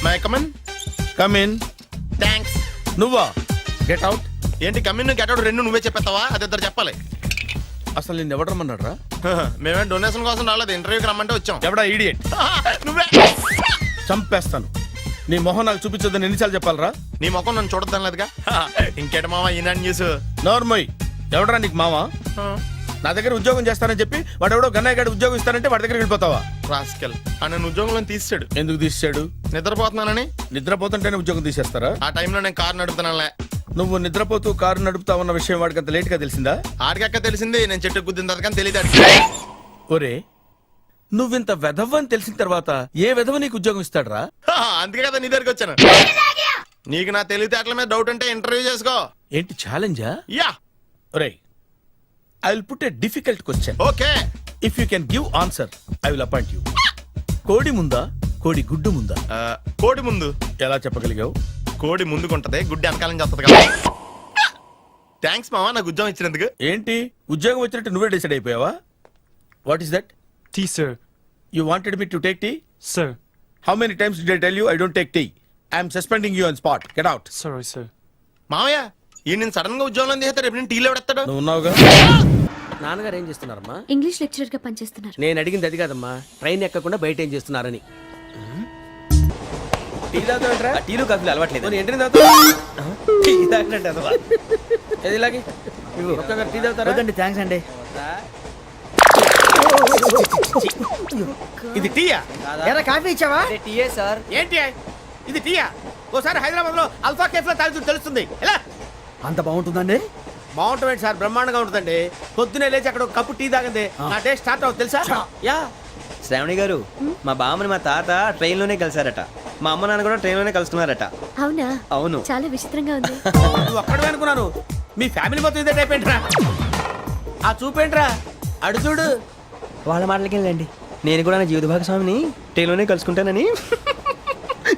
My come on. Come in. Thanks. నువ్వా? Get out. ఏంటి come in get out రెండు నువ్వే చెప్పేస్తావా? అది ఇద్దరు చెప్పాలి. అసలు నిన్ను ఎవడు రమ్మన్నాడు రా? మేమే డొనేషన్ కోసం రాలేదు, ఇంటర్వ్యూకి రమ్మంటే వచ్చాం. ఎవడా ఈడియట్? నువ్వే. చంపేస్తాను. నీ మొహం నాకు చూపించొద్దని ఎన్నిసార్లు చెప్పాలరా? నీ ముఖం నన్ను చూడద్దాం లేదుగా. ఇంకేట మామ ఈనాడు న్యూస్. నోర్మోయ్. ఎవడరా నీకు మావా? నా దగ్గర ఉద్యోగం చేస్తానని చెప్పి వాడెవడో గన్నయ్య గారి ఉద్యోగం ఇస్తానంటే వాడి దగ్గరికి వెళ్ళిపోతావా? రాస్కెల్. నన్ను ఉద్యోగంలో తీసాడు. ఎందుకు తీసాడు? నిద్రపోతున్నానని. నిద్రపోతుంటేనే ఉద్యోగం తీసేస్తారా? ఆ టైంలో నేను కారు నడుపుతున్నానులే. నువ్వు నిద్రపోతూ కారు నడుపుతావన్న విషయం వాడికి అంత లేట్ గా తెలిసిందా? ఆడికక్క తెలిసింది, నేను చెట్టు గుద్దిన తర్వాత కానీ తెలియదు. ఒరే, నువ్వింత వెధవని తెలిసిన తర్వాత ఏ వెధవ నీకు ఉద్యోగం ఇస్తాడరా? అందుకే కదా నీ దగ్గరికి వచ్చాను. నీకు నా తెలివితేటల మీద డౌట్ అంటే ఇంటర్వ్యూ చేసుకో. ఏంటి ఛాలెంజా? యా. ఒరే, I will put a difficult question. Okay. If you can give answer I will appoint you. కోడి ముందా, కోడి గుడ్డు ముందా? కోడి ముందు. ఎలా చెప్పగలిగావు? కోడి ముందుకుంటది, గుడ్డి వెనకాలం చేస్తుంది కదా. థ్యాంక్స్ మామా నాకు ఉద్యోగం ఇచ్చినందుకు. ఏంటి ఉద్యోగం వచ్చినట్టు నువ్వే డిసైడ్ అయిపోయావా? What is that? Tea, sir. You wanted me to take tea? Sir. How many times did I tell you I don't take tea? I am suspending you on spot. Get out. Sorry, sir. మామయ్య ఈ నేను sudden గా ఉద్యోగంలో తీస్తాడు. రేపు నేను టీలో పెడతాడు. నువ్వు ఉన్నావుగా? నాన్నగారు ఏం చేస్తున్నారమ్మా? ఇంగ్లీష్ లెక్చరర్ గా పనిచేస్తున్నారు. నేను అడిగింది అది కాదమ్మా, ట్రైన్ ఎక్కకుండా బయట ఏం చేస్తున్నారని. టీ తాగుతావేంట్రా? టీలు కాఫీలు అలవాట్లేదు. పోనీ ఎంట్రీ తాగుతావా? టీ తాగినట్టు అదవా. ఏది ఇలాగే? ఒక్కగారు టీ తాగుతారా? థ్యాంక్స్ అండి. ఇది టీయా? ఎరా కాఫీ ఇచ్చావా? టీయే సార్. ఏంటి ఇది టీయా? ఓసారి హైదరాబాద్ లో అల్ఫా కేఫ్ లో తాగుతూ తెలుస్తుంది. ఎలా అంత బాగుంటుందండి? బాగుంటుంది సార్, బ్రహ్మాండంగా ఉంటుందండి. పొద్దునే లేచి అక్కడ ఒక కప్పు టీ తాగింది నా డే స్టార్ట్ అవుతుంది తెలుసా? యా. శ్రావణి గారు, మా బామ్మని మా తాత ట్రైన్ లోనే కలిసారట. మా అమ్మ నాన్న కూడా ట్రైన్ లోనే కలుస్తున్నారట. అవునా? అవును. చాలా విచిత్రంగా ఉంది. నువ్వు ఒక్కడే అనుకున్నాను, మీ ఫ్యామిలీ మొత్తం ఇదే టైప్ ఏంట్రా? ఆ చూపేంట్రా, అడు చూడు. వాళ్ళ మాటలకి వెళ్ళండి. నేను కూడా నా జీవిత భాగస్వామిని ట్రైన్ లోనే కలుసుకుంటానని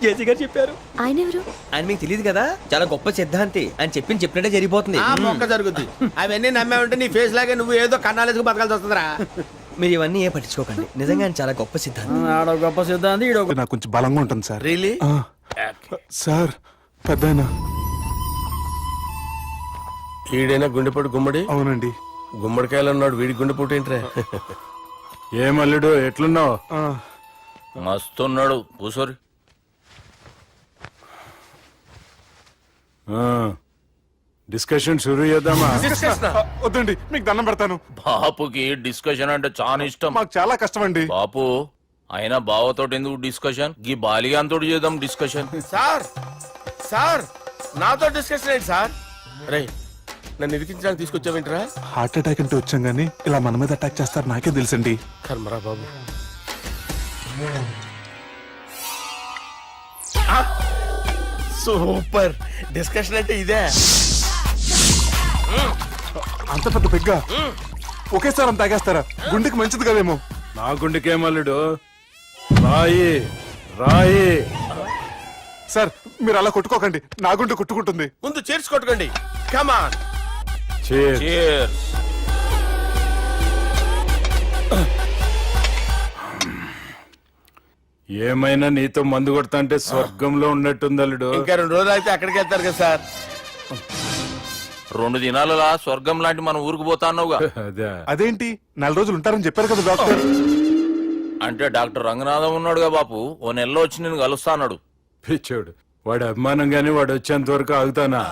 జేసీ గారు చెప్పారు. ఆయన ఎవరు? ఆయన మీకు తెలియదు కదా, చాలా గొప్ప సిద్ధాంతి అని చెప్పినట్టే జరిగిపోతుంది. ఆ మొక్క జరుగుద్ది. అవన్నీ నమ్మావంటే నీ ఫేస్ లాగే నువ్వు ఏదో కన్నాలేసుకు బతకాల్సి వస్తుందిరా. మీరు ఇవన్నీ ఏ పట్టించుకోకండి, నిజంగా ఆయన చాలా గొప్ప సిద్ధాంతి. ఆడో గొప్ప సిద్ధాంతి, ఈడో నాకు కొంచెం బలంగా ఉంటుంది సార్. రియలీ? సార్ పెద్దయినా. ఈడైనా గుండెపోటు గుమ్మడి? అవునండి. గుమ్మడికాయలు ఉన్నాడు, వీడి గుండెపోటు ఏంట్రా? ఏం అల్లుడు ఎట్లున్నావు? మస్తున్నాడు కూసోరి. డిస్కషన్ షురూ చేద్దామా? వద్దండి, మీకు దండం పెడతాను. బాపుకి డిస్కషన్ అంటే చాలా ఇష్టం. మాకు చాలా కష్టం అండి. బాపు అయినా బావతోటి ఎందుకు డిస్కషన్? గీ బాలిగాంతోటి చేద్దాం డిస్కషన్. సార్ సార్ నాతో డిస్కషన్ ఏంటి సార్? రే నన్ను ఇరికించడానికి తీసుకొచ్చావేంట్రా? హార్ట్ అటాక్ అంటే వచ్చాం గానీ ఇలా మన మీద అటాక్ చేస్తారు నాకే తెలుసండి. కర్మరా బాబు. సూపర్ డిస్కషన్ అంటే ఇదే. అంత పెద్ద పెగ్గ ఒకేసారి అంత తాగేస్తారా? గుండెకి మంచిది కదేమో. నా గుండెకేం అల్లుడు, రాయి రాయి. సార్ మీరు అలా కొట్టుకోకండి, నా గుండె కొట్టుకుంటుంది. ముందు చేర్చుకొట్టుకోండి. కమాన్. Cheers. ఏమైనా నీతో మందు కొడతా అంటే స్వర్గంలో ఉన్నట్టుంది అల్లుడు. ఇంకా 2 రోజులు అయితే అక్కడికి వెళ్తారు కదా సార్. 2 దినాలలా స్వర్గం లాంటి మన ఊరికి పోతా అన్నావుగా. అదే. అదేంటి 4 రోజులు ఉంటారని చెప్పారు కదా డాక్టర్. అంటే డాక్టర్ రంగనాథం ఉన్నాడుగా బాపు, ఓ నెలలో వచ్చి నేను కలుస్తా అన్నాడు. పిచ్చోడు, వాడి అభిమానం గాని వాడు వచ్చేంత వరకు ఆగుతానా?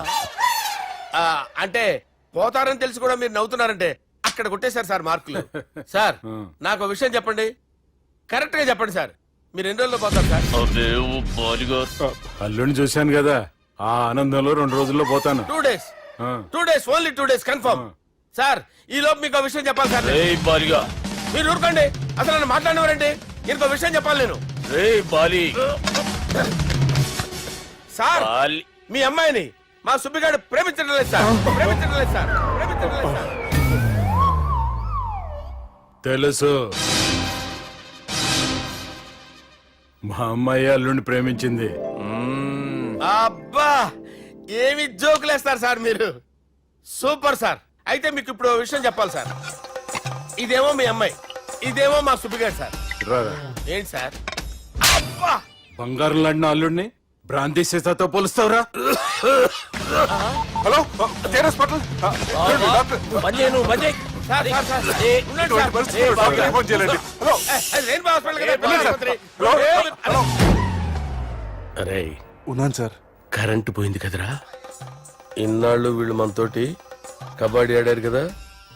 అంటే పోతారని తెలిసి కూడా మీరు నవ్వుతున్నారంటే అక్కడ కొట్టేశారు సార్ మార్కులు. సార్ నాకు ఒక విషయం చెప్పండి, కరెక్ట్ గా చెప్పండి సార్. మీరు ఎన్ని రోజుల్లో పోతారు సార్? అల్లుడిని చూశాను కదా, ఆ ఆనందంలో 2 రోజుల్లో పోతాను. 2 days. 2 days, only 2 days confirm. Sir ఈ లోపు మీకు విషయం చెప్పాలి సార్. బాలిగా మీరు ఊరుకోండి, అసలు నన్ను మాట్లాడినవారండి. ఇంకో విషయం చెప్పాలి నేను. బాలి సార్ బాలి మీ అమ్మాయిని మా సుబ్బిగాడు ప్రేమించడం లేదు సార్. ప్రేమించడం లేదు సార్. ప్రేమించడం లేదు సార్. తెలుసు, మా అమ్మాయి అల్లుడిని ప్రేమించింది. అబ్బా ఏమి జోకులేస్తారు సార్ మీరు. Super sir. అయితే మీకు ఇప్పుడు ఓ విషయం చెప్పాలి సార్. ఇదేమో మీ అమ్మాయి, ఇదేమో మా సుబ్బిగాడు సార్. రారా. ఏంటి సార్? అబ్బా బంగారం లాంటి అల్లుడిని బ్రాంతి సీసాతో పోలుస్తావురా? హలో కేర్ హాస్పిటల్ డాక్టర్ బంద్ చేయి నువ్వు, బంద్ చేయి. Sir, sir, sir. ఉండండి ఇటువంటి సార్. పరిస్థితుల్లో డాక్టర్కి ఫోన్ చేయాలండి. హలో అది రెయిన్బో హాస్పిటల్ కదా, వెళ్ళండి సార్. ఆసుపత్రి. హలో హలో అరే ఉన్నాను సార్. కరెంటు పోయింది కదరా. ఇన్నాళ్ళు వీళ్ళు మనతోటి కబడ్డీ ఆడారు కదా,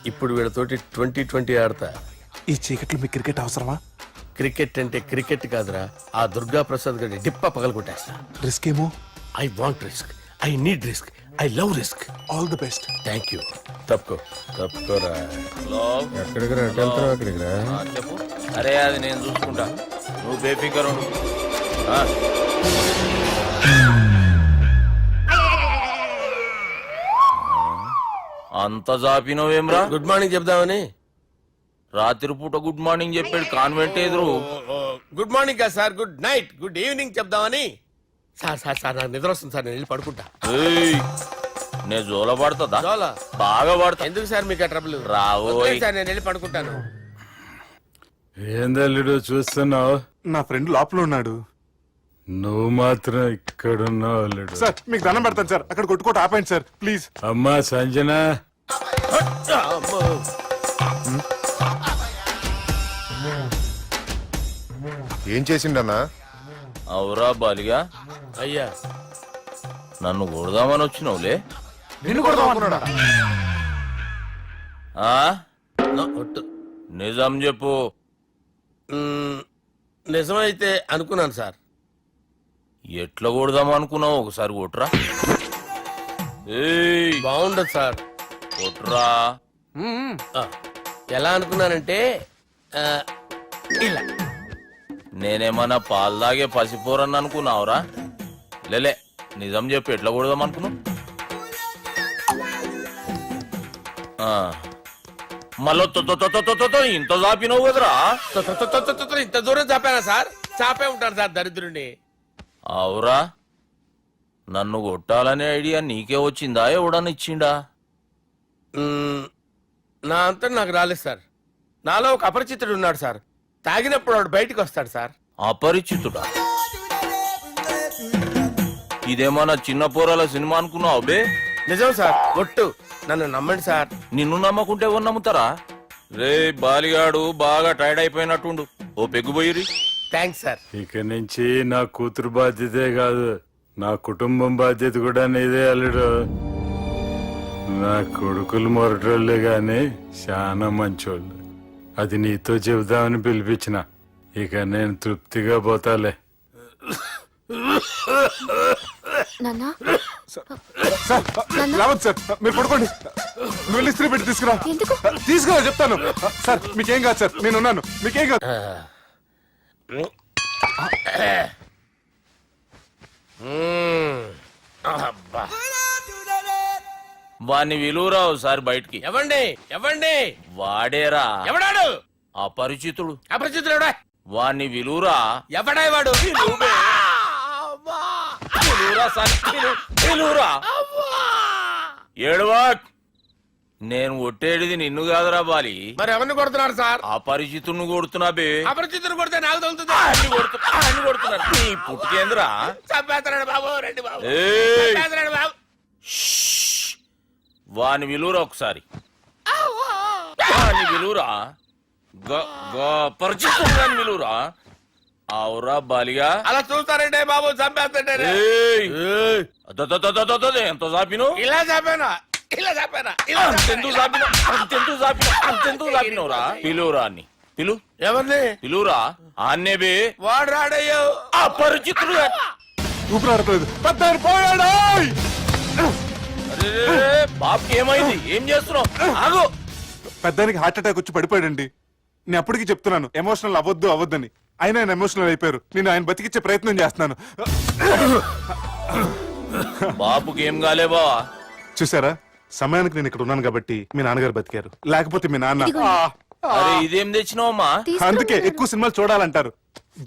ఇప్పుడు వీళ్ళతోటి 2020 ఆడతా. ఈ చీకట్లో మీకు క్రికెట్ అవసరమా? క్రికెట్ అంటే క్రికెట్ కాదురా, ఆ దుర్గా ప్రసాద్ గారి డిప్ప పగల కొట్టేస్తా. రిస్క్ ఏమో. I want risk, I need risk, I love risk. All the best. Thank you. తప్పుకోరా. హలో ఎక్కడికి రా, ఎటు వెళ్తున్నావు? అక్కడికి రా. చెప్పు. అరే అది నేను చూసుకుంటా, నువ్వు బేఫికర్ ఉండు. ఆ. అంత జాపినవేమ్రా? గుడ్ మార్నింగ్ చెప్దామని. రాత్రిపూట గుడ్ మార్నింగ్ చెప్పాడు కాన్వెంట్ ఎదురు. గుడ్ మార్నింగ్ కదా sir, good night, good evening చెప్దామని. సార్ సార్ సార్ నాకు నిద్ర వస్తుంది సార్, నేను వెళ్ళి పడుకుంటా. ఏయ్, నే జోల పడుతుందా? జోలా? బాగా పడతా. ఎందుకు సార్ మీకు ఆ ట్రబుల్? రావోయ్. సార్ నేను వెళ్ళి పడుకుంటాను. ఏందల్లుడు చూస్తున్నావు? నా ఫ్రెండ్ లోపల ఉన్నాడు. నువ్వు మాత్రం ఇక్కడున్నావు అల్లుడు. సార్ మీకు దండం పెడతాను సార్, అక్కడ కొట్టుకోట ఆపండి సార్ ప్లీజ్. అమ్మా సంజన, అమ్మో. ఏం చేసిండన్నా? అవురా బాలిగా, అయ్యా నన్ను కొడదామని వచ్చినావులే. నిన్ను కొడదామన్నాడా? ఆ? ఒట్టు. నిజం చెప్పు. నిజమైతే అనుకున్నాను సార్. ఎట్లా కొడదాం అనుకున్నావు? ఒకసారి కొట్రా. ఏయ్, బాగుండదు సార్. కొట్రా. ఆ, ఎలా అనుకున్నానంటే ఆ, ఇలా. నేనేమన్నా పాలు తాగే పసిపోరని అనుకున్నావురా? లేలే, నిజం చెప్పు, ఎట్లా కొడదాం అనుకున్నావు? మళ్ళీ ఇంత చాపినావు కదరా? ఇంత దూరం చాపానా సార్? చాపే ఉంటాను సార్ దరిద్రుడిని. అవురా, నన్ను కొట్టాలనే ఐడియా నీకే వచ్చిందా? ఎవడన్నా ఇచ్చిండా? నా అంతా నాకు రాలేదు సార్. నాలో ఒక అపరిచితుడు ఉన్నాడు సార్. తాగినప్పుడు వాడు బయటికి వస్తాడు సార్. అపరిచితుడా? ఇదేమన్నా చిన్న పోరాల సినిమా అనుకున్నావు బే? నిజం సార్, ఒట్టు. నన్ను నమ్మండి సార్. నిన్ను నమ్మకుంటే ఎవరు నమ్ముతారా? రే బాలిగాడు బాగా టైర్డ్ అయిపోయినట్టుండు, ఓ పెగ్గుబోయిరి. Thanks sir. ఇక నుంచి నా కూతురు బాధ్యతే కాదు, నా కుటుంబం బాధ్యత కూడా నీదే అల్లుడు. నా కొడుకులు మొరటోళ్ళే గాని చాలా మంచోళ్ళు. అది నీతో చెబుదామని పిలిపించిన. ఇక నేను తృప్తిగా పోతాలే. నాన్నా సార్ లేవద్దు సార్, మీరు పడుకోండి. నువ్వు వెళ్ళి ఇస్త్రీ పెట్టి తీసుకురా. ఎందుకు? తీసుకురా చెప్తాను. సార్ మీకేం కాదు సార్, నేను ఉన్నాను, మీకేం కాదు. అబ్బా. వాణ్ణి విలువరా ఒకసారి బయటికి. ఎవండి ఎవండి? వాడేరా ఎవడాడు? అపరిచితుడు. అపరిచితుడు ఎవడా? వాణ్ణి విలువరా. ఎవడా వాడు? విలువరా సార్, విలువరా. ఏడవా, నేను ఒట్టేడిది నిన్ను కాదురా బాలి, మరి ఎవరిని కొడుతున్నారు సార్? అపరిచితుడిని కొడుతున్నా బే. అపరిచితుడు కొడితే నాకు తగులుతుంది. అన్ని కొడుతున్నారు నీ పుట్టుకేంద్రా. చంపేస్తున్నాడు బాబు, రండి బాబు. ఏయ్, చంపేస్తున్నాడు బాబు. వాని విలువరా ఒకసారి. వాని విలువరా. పరిచితుడు విలువరా. అవురా బాలిగా. అలా చూస్తారంటే బాబు, చంపేస్తాడు. ఏయ్, ఎంత చాపిను? ఇలా చంపానా? ఇలా చంపానా? ఇలా అంతెందుకు చాపిన, అంతెందుకు చాపిన, అంతెందుకు చాపినవురా? పిలువురా అన్ని, పిలు, ఎవరిని? పిలువురా. ఆన్నే బే. వాడు రాడయ్యో. అపరిచితుడు. ఊపిరాడట్లేదు. పెద్ద ఆయన పోయాడు. బాబుకి ఏమైంది? ఏం చేస్తున్నావు? ఆగు. పెద్దానికి హార్ట్ అటాక్ వచ్చి పడిపోయాడండి. నేను అప్పటికి చెప్తున్నాను ఎమోషనల్ అవ్వద్దని. ఆయన ఎమోషనల్ అయిపోయారు. నేను ఆయన బతికిచ్చే ప్రయత్నం చేస్తున్నాను. బాబుకి ఏం కాలే బావా? చూసారా, సమయానికి నేను ఇక్కడ ఉన్నాను కాబట్టి మీ నాన్నగారు బతికారు. లేకపోతే మీ నాన్న అరే ఇదేం తెచ్చినావమ్మా? అందుకే ఎక్కువ సినిమాలు చూడాలంటారు.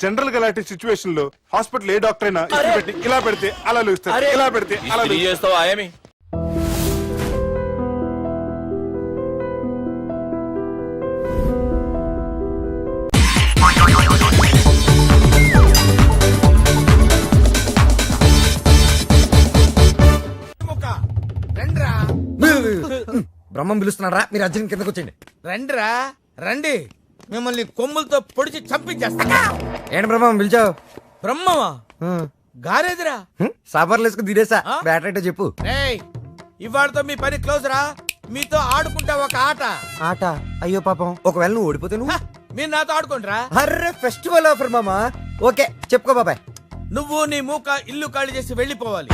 జనరల్ గా అలాంటి సిచ్యువేషన్ లో హాస్పిటల్ ఏ డాక్టర్ అయినా ఇస్త్రీ పెట్టి ఇలా పెడితే అలా లూస్తారు, ఇలా పెడితే అలా చేస్తావా ఏమి? బ్రహ్మం పిలుస్తున్నారా మీరు అర్జున్ కిందకు వచ్చేయండి. రండిరా రండి, మిమ్మల్ని కొమ్ములతో పొడిచి చంపించేస్తా. ఏంటి బ్రహ్మం పిలిచావు? బ్రహ్మమా గారేదిరా. సాపర్లు వేసుకుని తినేసా. ఆ? బ్యాటరీ అంటే చెప్పు. ఏయ్, ఇవాళతో మీ పని క్లోజ్ రా. మీతో ఆడుకుంటా ఒక ఆట. ఆట? అయ్యో పాపం, ఒకవేళ నువ్వు ఓడిపోతే నువ్వు? హ, మీరు నాతో ఆడుకోండిరా. అర్రే ఫెస్టివల్ ఆఫర్ మామా. ఓకే చెప్పుకో బాబాయ్. నువ్వు నీ మూక ఇల్లు ఖాళీ చేసి వెళ్ళిపోవాలి.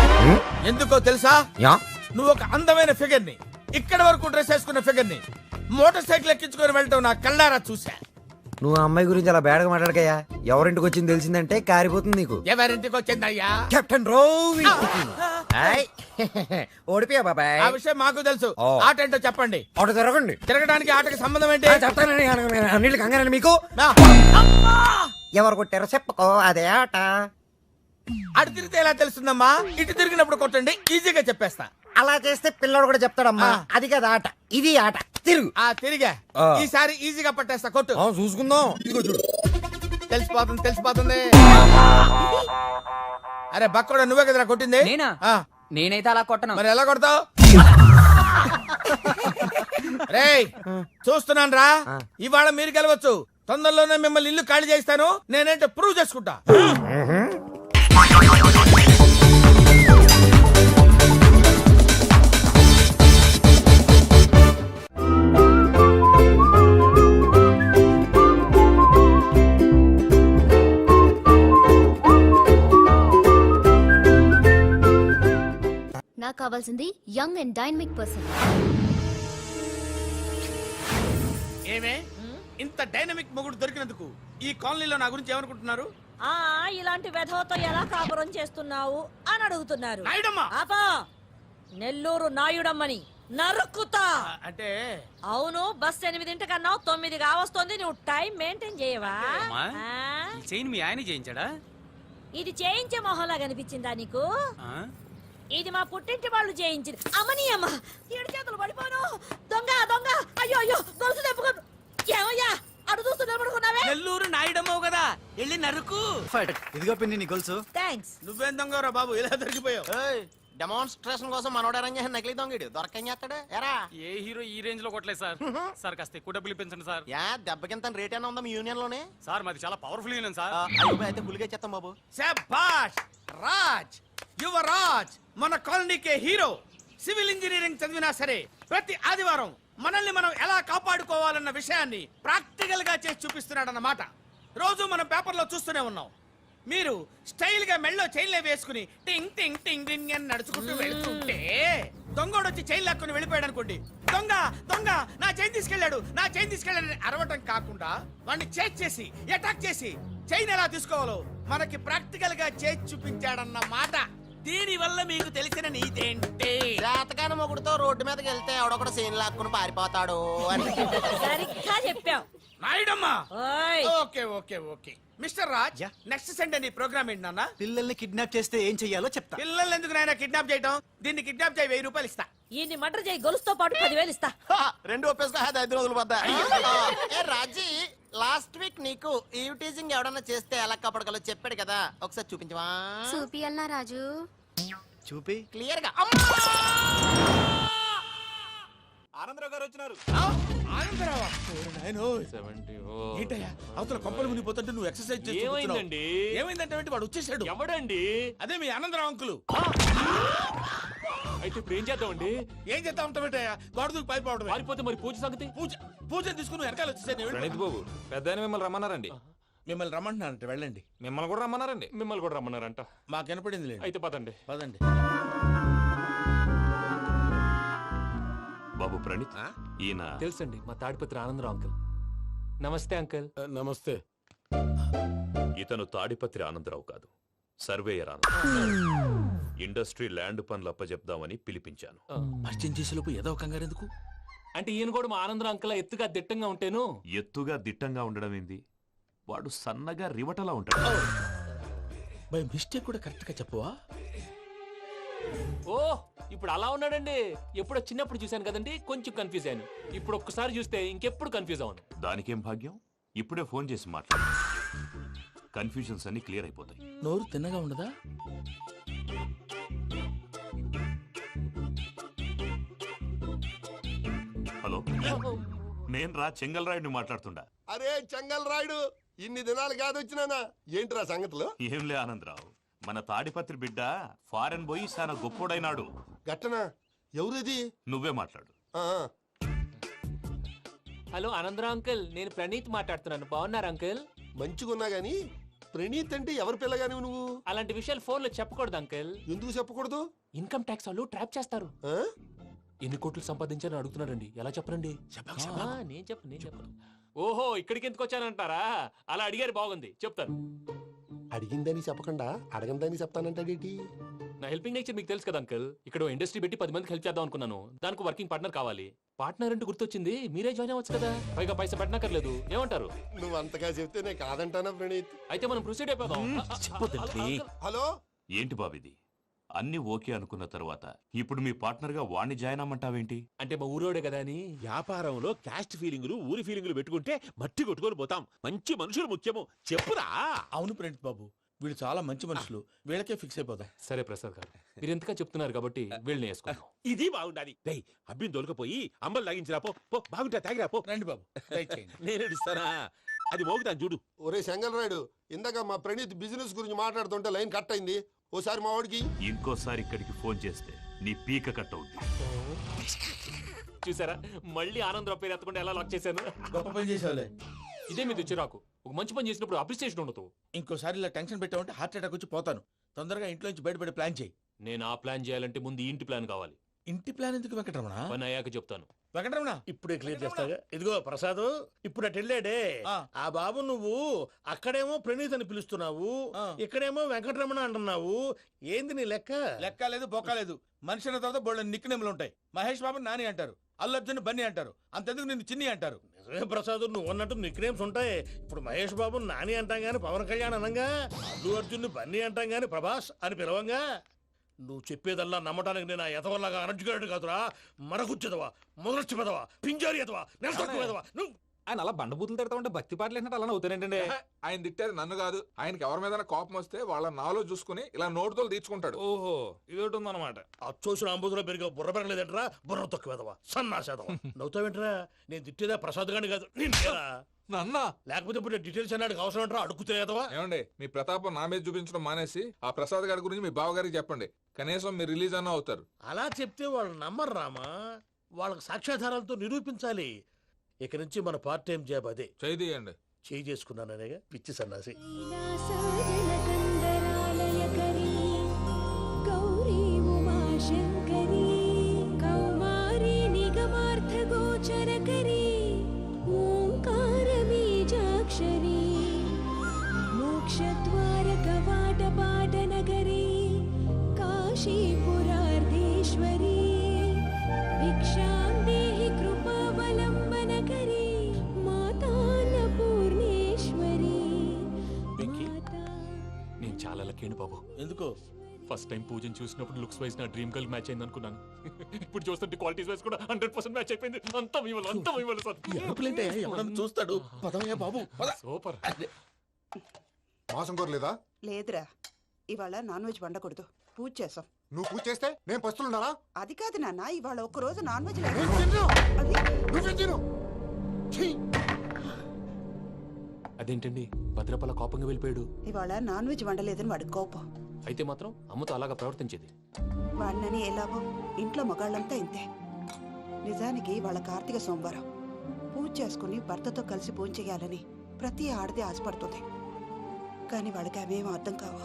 ఎందుకో తెలుసా? యా నువ్వు ఒక అందమైన ఫిగర్ ని, ఇక్కడ వరకు డ్రెస్ వేసుకున్న ఫిగర్ ని మోటార్ సైకిల్ ఎక్కించుకొని వెళ్ళటం నా కళ్ళారా చూసా. నువ్వు ఆ అమ్మాయి గురించి అలా బేడగా మాట్లాడకయ్యా. ఎవరింటికి వచ్చింది తెలిసిందంటే కారిపోతుంది నీకు. ఎవరింటికి వచ్చిందయ్యా? కెప్టెన్ రోవి. ఓడిపోయా బాబాయ్. ఆ విషయం మాకు తెలుసు. ఓ. ఆట ఏంటో చెప్పండి. ఆట తిరగండి. తిరగడానికి ఆటకి సంబంధం ఏంటి? చెప్తానండి. అన్నిళ్ళు కంగారండి మీకు. నా. అమ్మా! ఎవరు కొట్టారో చెప్పుకో, అదే ఆట. అటు తిరిగితే ఎలా తెలుస్తుందమ్మా? ఇటు తిరిగినప్పుడు కొట్టండి, ఈజీగా చెప్పేస్తా. అలా చేస్తే పిల్లడు కూడా చెప్తాడమ్మా. ఆ. అది కదా ఆట, ఇది ఆట. తిరుగు. ఆ తిరిగా ఆ. ఈసారి ఈజీగా పట్టేస్తా. కొట్టు. చూసుకుందాం. ఇదిగో చూడు. తెలిసిపోతుంది తెలిసిపోతుంది. అరే బక్కడా, నువ్వే కదరా కొట్టింది? నేనా? ఆ, నేనైతే అలా కొట్టను. మరి ఎలా కొడతావు? రేయ్ చూస్తున్నాను రా. ఇవాళ మీరు గెలవచ్చు. తొందరలోనే మిమ్మల్ని ఇల్లు ఖాళీ చేస్తాను. నేనేంటో ప్రూవ్ చేసుకుంటా. నాకు కావాల్సింది యంగ్ అండ్ డైనమిక్ పర్సన్. ఏమే ఇంత డైనమిక్ మొగుడు దొరికినందుకు ఈ కాలనీలో నా గురించి ఏమనుకుంటున్నారు? ఆ ఇలాంటి వెధవతో ఎలా కాపురం చేస్తున్నావు అని అడుగుతున్నారు. నాయుడమ్మా! ఆపా! నెల్లూరు నాయుడమ్మని నరుక్కుతా. అంటే అవును, బస్ 8:00 9 కావస్తుంది. నువ్వు టైం మెయింటైన్ చేయవా? మీ ఆయన చేయించాడా? ఇది చేయించే మొహంలా కనిపించిందా నీకు? ఇది మా పుట్టింటి వాళ్ళు చేయించింది. అమ్మని అమ్మ, 7 చేతులు పడిపోను. దొంగ దొంగ, అయ్యో అయ్యో, గొలుసు తెప్పుకో. ఏమయ్యా అడు చూస్తూ నిలబడుకున్నావే? నెల్లూరు నాయుడమ్మవు కదా, వెళ్ళి నరుకు. ఇదిగో పిన్ని నీ గొలుసు. థ్యాంక్స్. నువ్వేం దొంగరా బాబు, ఇలా దొరికిపోయావు. డెమాన్స్ట్రేషన్ కోసం మనోడు అరేంజ్ చేసిన నకిలీ దొంగడు దొరకం చేస్తాడు. ఎరా ఏ హీరో ఈ రేంజ్ లో కొట్టలేదు సార్. సార్ కాస్త ఎక్కువ డబ్బులు ఇప్పించండి సార్. యా దెబ్బకింత రేట్ అయినా ఉందా మీ యూనియన్ లోనే? సార్ మాది చాలా పవర్ఫుల్ యూనియన్ సార్. అయితే గులిగా చేస్తాం బాబు. శభాష్ రాజ్, యువరాజ్, మన కాలనీకే హీరో. సివిల్ ఇంజనీరింగ్ చదివినా సరే ప్రతి ఆదివారం మనల్ని మనం ఎలా కాపాడుకోవాలన్న విషయాన్ని ప్రాక్టికల్ గా చేసి చూపిస్తున్నాడన్నమాట. రోజు మనం పేపర్లో చూస్తూనే ఉన్నాం. మీరు స్టైల్ గా మెళ్ళో చైన్లే వేసుకుని టింగ్ టింగ్ టింగ్ టింగ్ అని నడుచుకుంటూ వెళ్తుంటే దొంగోడు వచ్చి చైన్ లాక్కుని వెళ్ళిపోయాడు అనుకోండి. దొంగ దొంగ నా చైన్ తీసుకెళ్ళాడు, నా చైన్ తీసుకెళ్ళాడని అరవటం కాకుండా వాడిని చేజ్ చేసి అటాక్ చేసి చైన్ ఎలా తీసుకోవాలో మనకి ప్రాక్టికల్ గా చేసి చూపించాడన్న మాట. దీని వల్ల మీకు తెలిసిన నీతేంటి? జాతకాన మొగుడుతో రోడ్డు మీదకి వెళ్తే ఎవడొకడు సీన్ లాక్కుని పారిపోతాడు అని. సరిగ్గా చెప్పావు నాయుడమ్మా. ఓయ్. Okay okay okay mister Raj, next Sunday నీ ప్రోగ్రామ్ ఏంటి నాన్న? పిల్లల్ని కిడ్నాప్ చేస్తే ఏం చెయ్యాలో చెప్తా. పిల్లల్ని ఎందుకు నాయన కిడ్నాప్ చేయటం? దీన్ని కిడ్నాప్ చేయి, 1000 రూపాయలు ఇస్తా. ఈయన్ని మటర్ చేయి, గొలుసుతో పాటు 10,000 ఇస్తా. రెండు ఒప్పేసుకో, 5 రోజులు పడ్డా. ఏ రాజీ, లాస్ట్ వీక్ నీకు ఈవ్ టీజింగ్ ఎవడన్నా చేస్తే ఎలా కాపాడగలో చెప్పాడు కదా, ఒకసారి చూపించవా? చూపియల్నా రాజు? చూపి. క్లియర్ గా. ఆనందరావు గారు వచ్చినారు. ఆనందరావా? ఓరి నాయనో. ఏంటయ్యా అవతల కొంపలు మునిగిపోతుంటే నువ్వు ఎక్సర్సైజ్ చేస్తూ ఏమైందండి? ఏమైందంటే వాడు వచ్చేసాడు. ఎవడండి? అదే మీ ఆనందరావు అంకులు. అయితే ఇప్పుడు ఏం చేద్దామండి? ఏం చేస్తా ఉంటావేటయ్యా, గోడ దూకి పైపోవడం. పారిపోతే మరి పూజ సంగతి? పూజ తీసుకుని వెనకాల వచ్చేసాను. బాబు పెద్ద మిమ్మల్ని రమ్మన్నారండి. మిమ్మల్ని రమ్మంటున్నారంట, వెళ్ళండి. మిమ్మల్ని కూడా రమ్మన్నారండి. మిమ్మల్ని కూడా రమ్మన్నారంట. మాకు వినపడింది లేదు. అయితే పదండి. పదండి. బాబు ప్రణీత్, ఈయన తెలుసండి, మా తాడిపత్రి ఆనందరావు అంకుల్. నమస్తే అంకుల్. నమస్తే. ఇతను తాడిపత్రి ఆనందరావు కాదు, సర్వేయర్ ఆనందరావు. ఇండస్ట్రీ ల్యాండ్ పనులు అప్పచెప్దామని పిలిపించాను. పరిచయం చేసేలోపు ఏదో కంగారు ఎందుకు? అంటే ఈయన కూడా మా ఆనందరావు అంకుల్ ఎత్తుగా దిట్టంగా ఉంటాను. ఎత్తుగా దిట్టంగా ఉండడం ఏంది? వాడు సన్నగా రివటలా ఉంటాడు. బై మిస్టేక్ కూడా కరెక్ట్ గా చెప్పవా? ఓ ఇప్పుడు అలా ఉన్నాడండి. ఎప్పుడో చిన్నప్పుడు చూశాను కదండి, కొంచెం కన్ఫ్యూజ్ అయ్యాను. ఇప్పుడు ఒక్కసారి చూస్తే ఇంకెప్పుడు కన్ఫ్యూజ్ అవును. దానికేం భాగ్యం, ఇప్పుడే ఫోన్ చేసి మాట్లాడు. కన్ఫ్యూజన్స్ అన్ని క్లియర్ అయిపోతాయి. నోరు తిన్నగా ఉండదా? హలో నేను రా చెంగల్రాయుడిని మాట్లాడుతుండా. అరే చెంగల్ రాయుడు, ఇన్ని దినాలు కాదు వచ్చినానా? ఏంట్రా సంగతులు? ఏంలే ఆనందరావు, మన తాడిపత్రి బిడ్డ ఫారెన్ పోయి చాలా గొప్పోడైనాడు. గట్టనా? ఎవరిది? నువ్వే మాట్లాడు. ఆ, హలో ఆనందరావు అంకుల్, నేను ప్రణీత్ మాట్లాడుతున్నాను. బాగున్నారు అంకుల్? మంచిగున్నా గాని ప్రణీత్ అంటే ఎవరి పిల్లగాని నువ్వు? అలాంటి విషయాలు ఫోన్ లో చెప్పకూడదు అంకుల్. ఎందుకు చెప్పకూడదు? ఇన్కమ్ ట్యాక్స్ వాళ్ళు ట్రాప్ చేస్తారు. ఆ? ఎన్ని కోట్లు సంపాదించాలని అడుగుతున్నారండి. ఎలా చెప్పరండి? నేను చెప్పను. ఓహో, ఇక్కడికి ఎందుకు వచ్చానంటారా? అలా అడిగారు, బాగుంది, చెప్తాను. అడిగిందని చెప్పకుండా అడగందని చెప్తానంటాడేటి? నా హెల్పింగ్ నేచర్ మీకు తెలుసు కదా అంకుల్. ఇక్కడ ఇండస్ట్రీ పెట్టి 10 మందికి హెల్ప్ చేద్దాం అనుకున్నాను. దానికి వర్కింగ్ పార్ట్నర్ కావాలి. పార్ట్నర్ అంటే గుర్తొచ్చింది, మీరే జాయిన్ అవ్వచ్చు కదా. పైగా పైసా పెట్టనక్కర్లేదు. ఏమంటారు? నువ్వు అంతగా చెప్తే నేను కాదంటానా ప్రణీత్? అయితే మనం ప్రొసీడ్ అయిపోదాం. హలో, ఏంటి బాబిది? అన్ని ఓకే అనుకున్న తర్వాత ఇప్పుడు మీ పార్ట్నర్ గా వాణ్ణి జాయిన్ అమ్మంటావేంటి? అంటే మా ఊరోడే కదా అని. వ్యాపారంలో క్యాస్ట్ ఫీలింగులు ఊరి ఫీలింగులు పెట్టుకుంటే మట్టి కొట్టుకొని పోతాం. మంచి మనుషులు ముఖ్యము. చెప్పురా. అవును ప్రణీత్ బాబు, వీళ్ళు చాలా మంచి మనుషులు. వీళ్ళకే ఫిక్స్ అయిపోదాం. సరే ప్రసాద్ గారు, మీరు ఎంతగా చెప్తున్నారు కాబట్టి వీళ్ళని వేసుకున్నాం. ఇది బాగుండాలి. డై అబ్బిని తోలుకపోయి అంబలు తాగించిరా పో. పో బాగుంటా తాగిరా పో. రండి బాబు, దయచేయండి. నేను ఇస్తానా? అది మోగుతాను చూడు. ఒరే చెంగల్ రాయుడు, ఇందాక మా ప్రణీత్ బిజినెస్ గురించి మాట్లాడుతుంటే లైన్ కట్ అయింది. ఓసారి మా వాడికి ఇంకోసారి ఇక్కడికి ఫోన్ చేస్తే నీ పీక కట్ అవుద్ది. చూసారా, మళ్ళీ ఆనందరావు పేరు ఎత్తకుండా ఎలా లాక్ చేశాను. గొప్ప పని చేసేవాళ్ళే. ఇదే మీద చిరాకు. ఒక మంచి పని చేసినప్పుడు అప్రిసియేషన్ ఉండదు. ఇంకోసారి ఇలా టెన్షన్ పెట్టామంటే హార్ట్ అటాక్ వచ్చి పోతాను. తొందరగా ఇంట్లో నుంచి బయటపడే ప్లాన్ చేయి. నేను ఆ ప్లాన్ చేయాలంటే ముందు ఈ ఇంటి ప్లాన్ కావాలి. ఇంటి ప్లాన్ ఎందుకు వెంకటరమణ? పని అయ్యాక చెప్తాను. వెంకటరమణ ఇప్పుడే క్లియర్ చేస్తాగా. ఇదిగో ప్రసాద్, ఇప్పుడు అటు వెళ్ళాడే ఆ బాబు, నువ్వు అక్కడేమో ప్రణీత్ అని పిలుస్తున్నావు, ఇక్కడేమో వెంకటరమణ అంటున్నావు. ఏంది నీ లెక్క? లెక్క లేదు, బొక్క లేదు. మనిషి అన్న తర్వాత బోళ్ళ నిక్నెములు ఉంటాయి. మహేష్ బాబు నాని అంటారు, అల్లు అర్జున్ బన్నీ అంటారు, అంతెందుకు నిన్ను చిన్ని అంటారు. నిజమే ప్రసాద్, నువ్వు అన్నట్టు నిక్ నేమ్స్ ఉంటాయి. ఇప్పుడు మహేష్ బాబు నాని అంటాం గాని పవన్ కళ్యాణ్ అనంగా, అల్లు అర్జున్ బన్నీ అంటాం గాని ప్రభాస్ అని పిలవంగా. నువ్వు చెప్పేదల్లా నమ్మటానికి నేను ఆ ఎతవల్లాగా అనర్జుకేటెడ్ కాదురా. మరగుచ్చదవా, మొదలచ్చి పెదవా, పింజారి ఎదవా, నెలసొక్కుదవా నువ్వు. ఆయన అలా బండబూతులు తిడతా ఉంటే భక్తి పాటలు ఏంటంటే అలా అవుతానంటే. ఆయన తిట్టేది నన్ను కాదు. ఆయనకి ఎవరి మీద కోపం వస్తే వాళ్ళ నాలో చూసుకుని ఇలా నోటుతో తీర్చుకుంటాడు. ఓహో, ఇది ఒకటి ఉందన్నమాట. అచ్చోసిన అంబుధులో పెరిగే బుర్ర పెరగలేదంటరా. బుర్ర తొక్కువేదవా, సన్నాసేదవా. నవ్వుతావేంట్రా? నేను తిట్టేదా ప్రసాద్ గాని కాదు, నిన్నేరా. నన్నా? లేకపోతే ఇప్పుడు డీటెయిల్స్ అన్నాడు అవసరం అంటారా? అడుగుతాయేదవా. ఏమండి, మీ ప్రతాపం నా మీద చూపించడం మానేసి ఆ ప్రసాద్ గారి గురించి మీ బావగారికి చెప్పండి. కనీసం మీరు రిలీజ్ అన్న అవుతారు. అలా చెప్తే వాళ్ళు నమ్మరు రామా. వాళ్ళకి సాక్ష్యాధారాలతో నిరూపించాలి. ఇక నుంచి మన పార్ట్ టైం జాబ్ అదే. చేయండి. చేయి చేసుకున్నాననేగా పిచ్చి సన్నాసి. గౌరీ ఉమాశంకరీ కౌమారీ నిగమార్థగోచరకరీ ఓంకార బీజాక్షరీ మోక్షద్వార కవాట పాటనగరీ కాశీపురార్ధేశ్వరీ భిక్షాం దేహి కృపావలంబనకరీ మాతాన్నపూర్ణేశ్వరీ. నేను చాలా లక్కీ బాబు. ఎందుకో? ఫస్ట్ టైం పూజను చూసినప్పుడు లుక్స్ వైజ్ నా డ్రీమ్ గర్ల్ మ్యాచ్ అయింది అనుకున్నాను. ఇప్పుడు చూస్తుంటే క్వాలిటీస్ వైజ్ కూడా 100% మ్యాచ్ అయిపోయింది. అంతా మీ వల్ల, అంతా మీ వల్ల సార్. ఎరుపులేంటే ఎవడన్నా చూస్తాడు. పదవయ్యా బాబు, పద. సూపర్. మాసం కోరలేదా? లేదురా, ఇవాళ నాన్ వెజ్ వండకూడదు. పూజ చేసాం. నువ్వు పూజ చేస్తే నేను పస్తులున్నారా? అది కాదు నాన్న, ఇవాళ ఒక్క రోజు నాన్ వెజ్ అదేంటండి, భద్రపల కోపంగా వెళ్ళిపోయాడు. ఇవాళ నాన్ వెజ్ వండలేదని వాడి కోపం. అయితే మాత్రం అమ్మతో అలాగా ప్రవర్తించేది. వాడినని ఎలాగో ఇంట్లో మగాళ్ళంతా ఇంతే. నిజానికి వాళ్ళ కార్తీక సోమవారం పూజ చేసుకుని భర్తతో కలిసి పూజ చేయాలని ప్రతి ఆడది ఆశపడుతుంది. కానీ వాళ్ళకి అవేం అర్థం కావు.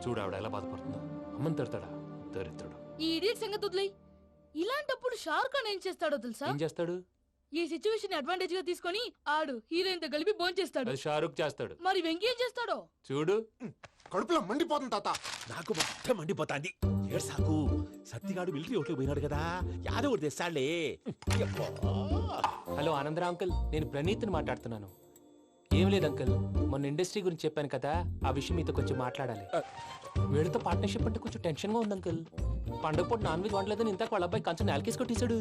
చూడు ఆవిడ ఎలా బాధపడుతుందో. అమ్మని తిడతాడా దరిద్రుడు. ఈ ఇడియట్ సంగతి వదిలేయ్. ఇలాంటప్పుడు షారుఖ్ ఖాన్ ఏం చేస్తాడో తెలుసా? ఏం చేస్తాడు? ఈ సిచ్యువేషన్ అడ్వాంటేజ్ గా తీసుకొని ఆడు హీరోయిన్ తో కలిపి బోన్ చేస్తాడు. అది షారుఖ్ చేస్తాడు. మరి వెంకీ ఏం చేస్తాడో చూడు. కడుపులో మండిపోతుంది తాత. నాకు మొత్తం మండిపోతాంది. ఏడ్సాకు, సత్తిగాడు మిలిటరీ ఓట్లకు పోయినాడు కదా, యాదవ్ తెస్తాడులే. హలో ఆనందరా అంకుల్, నేను ప్రణీత్ని మాట్లాడుతున్నాను. ఏం లేదు అంకుల్, మొన్న ఇండస్ట్రీ గురించి చెప్పాను కదా, ఆ విషయం మీతో కొంచెం మాట్లాడాలి. వీళ్ళతో పార్ట్నర్షిప్ అంటే కొంచెం టెన్షన్ గా ఉంది అంకుల్. పండగ పూట నాన్ వెజ్ వండలేదని ఇంతకు వాళ్ళ అబ్బాయి కంచెం నేలకేసి కొట్టేశాడు.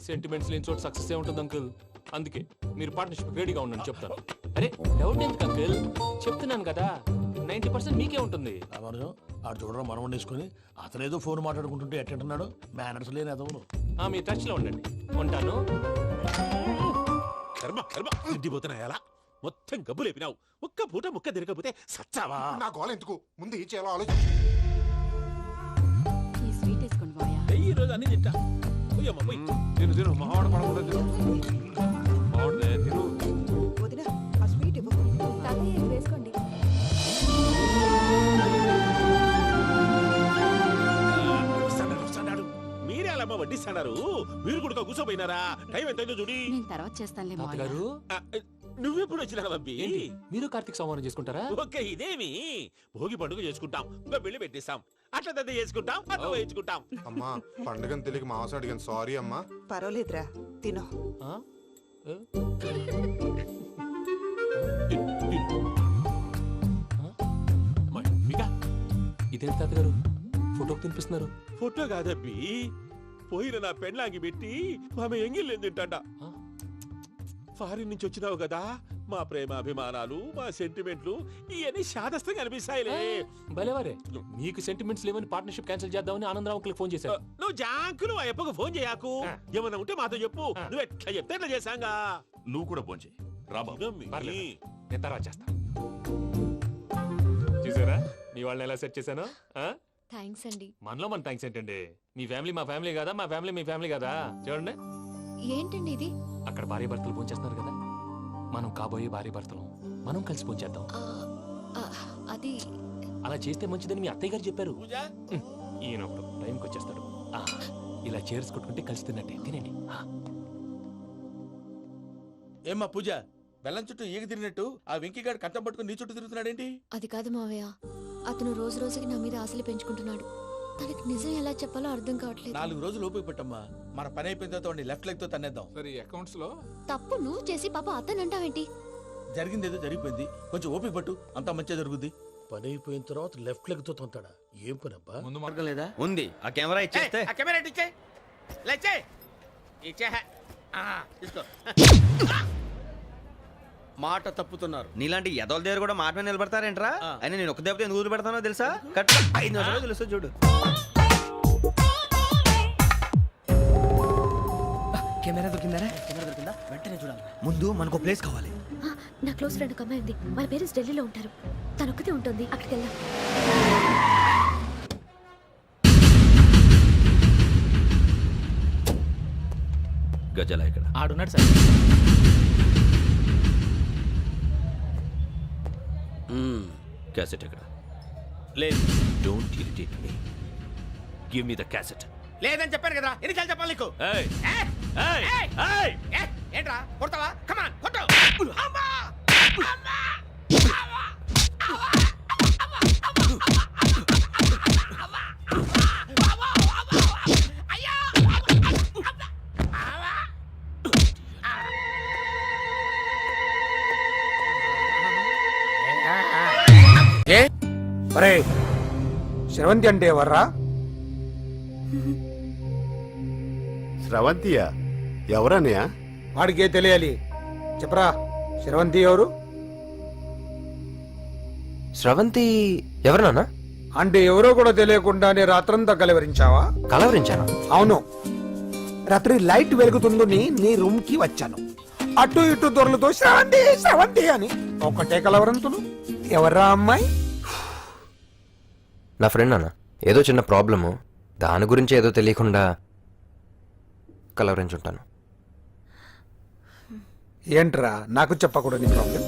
సెంటిమెంట్స్ లేని చోట సక్సెస్ ఏ ఉంటుంది అంకుల్. అందుకే మీరు పార్ట్నర్షిప్ రెడీగా ఉండండి చెప్తాను. అరే డౌట్ ఎందుకు అంకుల్, చెప్తున్నాను కదా. 90% మీకే ఉంటుంది. రామానుజం ఆడు చూడడం మనం వండేసుకుని అతనేదో ఫోన్ మాట్లాడుకుంటుంటే ఎట్టంటున్నాడు మేనర్స్ లేని అదవును. మీ టచ్ లో ఉండండి. ఉంటాను. కర్మ కర్మ తిండిపోతున్నా ఎలా మొత్తం గబ్బు లేపినావు. ఒక్క పూట ముక్క తిరగకపోతే సచ్చావా? నా గోల ఎందుకు ముందు ఏం చేయాలో ఆలోచించు. ఈ స్వీట్ వేసుకోండి బాయా. ఈ రోజు అన్ని తింటా. పోయమ్మ, పోయ్. తిను తిను మావాడు పడకుండా తిను. మావాడిదే తిను. వేసుకోండి. వస్తాడు. మీరే అలా వడ్డిస్తాడారు. మీరు కూడా కూర్చోపోయినారా? టైం ఎంతైందో చూడి. నేను తర్వాత చేస్తానులే తాతగారు నువ్వెప్పుడు వచ్చినా బంబి? ఏంటి మీరు కార్తీక్ సంహారం చేసుకుంటారా? ఓకే, ఇదేమి భోగి పండుగ చేసుకుంటాం, ఇంకా బిల్లు పెట్టిస్తాం, అట్లా దద్ద చేసుకుంటాం, అట్లా వేయించుకుంటాం. అమ్మా పండుగని తెలియక మాంసం అడిగాను, సారీ అమ్మా. పర్వాలేదురా తినో. ఆ? ఏ? ఇదేంటి తాతగారు ఫోటోకి తినిపిస్తున్నారు? ఫోటో కాదబ్బి, పోయిన నా పెళ్ళాంగి పెట్టి ఆమె ఎంగిల్ తింటాడ. ఫారిన్ నుంచి వచ్చినావు కదా, మా ప్రేమ అభిమానాలు, మా సెంటిమెంట్లు ఇవన్నీ శాదస్తంగా అనిపిస్తాయిలే. భలేవారే, మీకు సెంటిమెంట్స్ లేవని పార్ట్నర్షిప్ క్యాన్సిల్ చేద్దామని ఆనందరావు అంకుల్కి ఫోన్ చేశారు. నువ్వు జాంకులు ఆ అప్పకు ఫోన్ చేయకు. ఏమన్నా ఉంటే మాతో చెప్పు. నువ్వు ఎట్లా చెప్తే ఎట్లా చేశాంగా. నువ్వు కూడా ఫోన్ చేయి. పర్లేదు, నేను తర్వాత చేస్తా. చూసారా మీ వాళ్ళని ఎలా సెట్ చేశాను? థ్యాంక్స్ అండి. మనలో మన థ్యాంక్స్ ఏంటండి? మీ ఫ్యామిలీ మా ఫ్యామిలీ కదా, మా ఫ్యామిలీ మీ ఫ్యామిలీ కదా. చూడండి, ఏంటండి ఇది? అక్కడ భార్య భర్తలు పోంచేస్తున్నారు కదా, మనం కాబోయే భార్య భర్తలు మనం కలిసి పోంచేద్దాం. అది అలా చేస్తే మంచిదని మీ అత్తయ్య గారు చెప్పారు. ఈయనప్పుడు టైంకి వచ్చేస్తాడు. ఇలా చేర్స్ కొట్టుకుంటే కలిసి తిన్నట్టే. తినండి. ఏమ్మా పూజ, బెల్లం చుట్టూ ఈగ తిరిగినట్టు ఆ వెంకీగాడు కంటం పట్టుకుని నీ చుట్టూ తిరుగుతున్నాడేంటి? అది కాదు మావయ్య, అతను రోజు రోజుకి నా మీద ఆశలు పెంచుకుంటున్నాడు. తనకి నిజం ఎలా చెప్పాలో అర్థం కావట్లేదు. 4 రోజులు ఓపిక పట్టమ్మా, మన పని అయిపోయిన తర్వాత లెఫ్ట్ లెగ్ తో తన్నేద్దాం. అకౌంట్స్ లో తప్పు నువ్వు చేసి పాప అతను అంటావేంటి? జరిగింది ఏదో జరిగిపోయింది, కొంచెం ఓపిక పట్టు, అంతా మంచిగా జరుగుద్ది. పని అయిపోయిన తర్వాత లెఫ్ట్ లెగ్ తో తొంతాడా? ఏం పని అబ్బా? ముందు మార్గం లేదా? ఉంది. ఆ కెమెరా ఇచ్చేస్తే ఆ కెమెరా ఇచ్చే లేచే ఇచ్చే తీసుకో. మాట తప్పుతున్నారు. నీలాంటి ఎదల దగ్గర కూడా మాట మీద నిలబడతారేంట్రా? అని నేను ఒక దెబ్బతో ఎందుకు వదిలి పెడతానో తెలుసా? కట్ 5 నిమిషాలు తెలుసు చూడు. కెమెరా దొరికిందా? వెంటనే చూడాలి. ముందు మనకు ప్లేస్ కావాలి. నా క్లోజ్ ఫ్రెండ్ ఒక అమ్మాయి ఉంది, వాళ్ళ పేరెంట్స్ ఢిల్లీలో ఉంటారు. తనొక్కతే ఉంటుంది, అక్కడికి వెళ్దాం. గజాల ఇక్కడ ఆడున్నాడు సార్. క్యాసెట్ ఎక్కడ? లేదు. Don't irritate me. Give me the cassette. లేదని చెప్పాను కదా, ఎన్నిసార్లు చెప్పాలి నీకు? ఏంట్రా కొడతావా? కమాన్ కొట్టు. అమ్మా! అమ్మా! అరే శ్రవంతి అంటే ఎవర్రా? స్రవంతియా? ఎవరన్నయ్యా? వాడికే తెలియాలి, చెప్పరా. శ్రవంతి ఎవరు? స్రవంతి ఎవరు నాన్న? అంటే ఎవరో కూడా తెలియకుండానే రాత్రంతా కలవరించావా? కలవరించాను. అవును, రాత్రి లైట్ వెలుగుతుందని నీ రూమ్ కి వచ్చాను. అటు ఇటు దొరలతో శ్రవంతి శ్రవంతి అని ఒకటే కలవరంతులు. ఎవర్రా అమ్మాయి? నా ఫ్రెండ్ అన్న, ఏదో చిన్న ప్రాబ్లము, దాని గురించి ఏదో తెలియకుండా కలవరించుంటాను. ఏంట్రా నాకు చెప్పకూడదు నీ ప్రాబ్లం?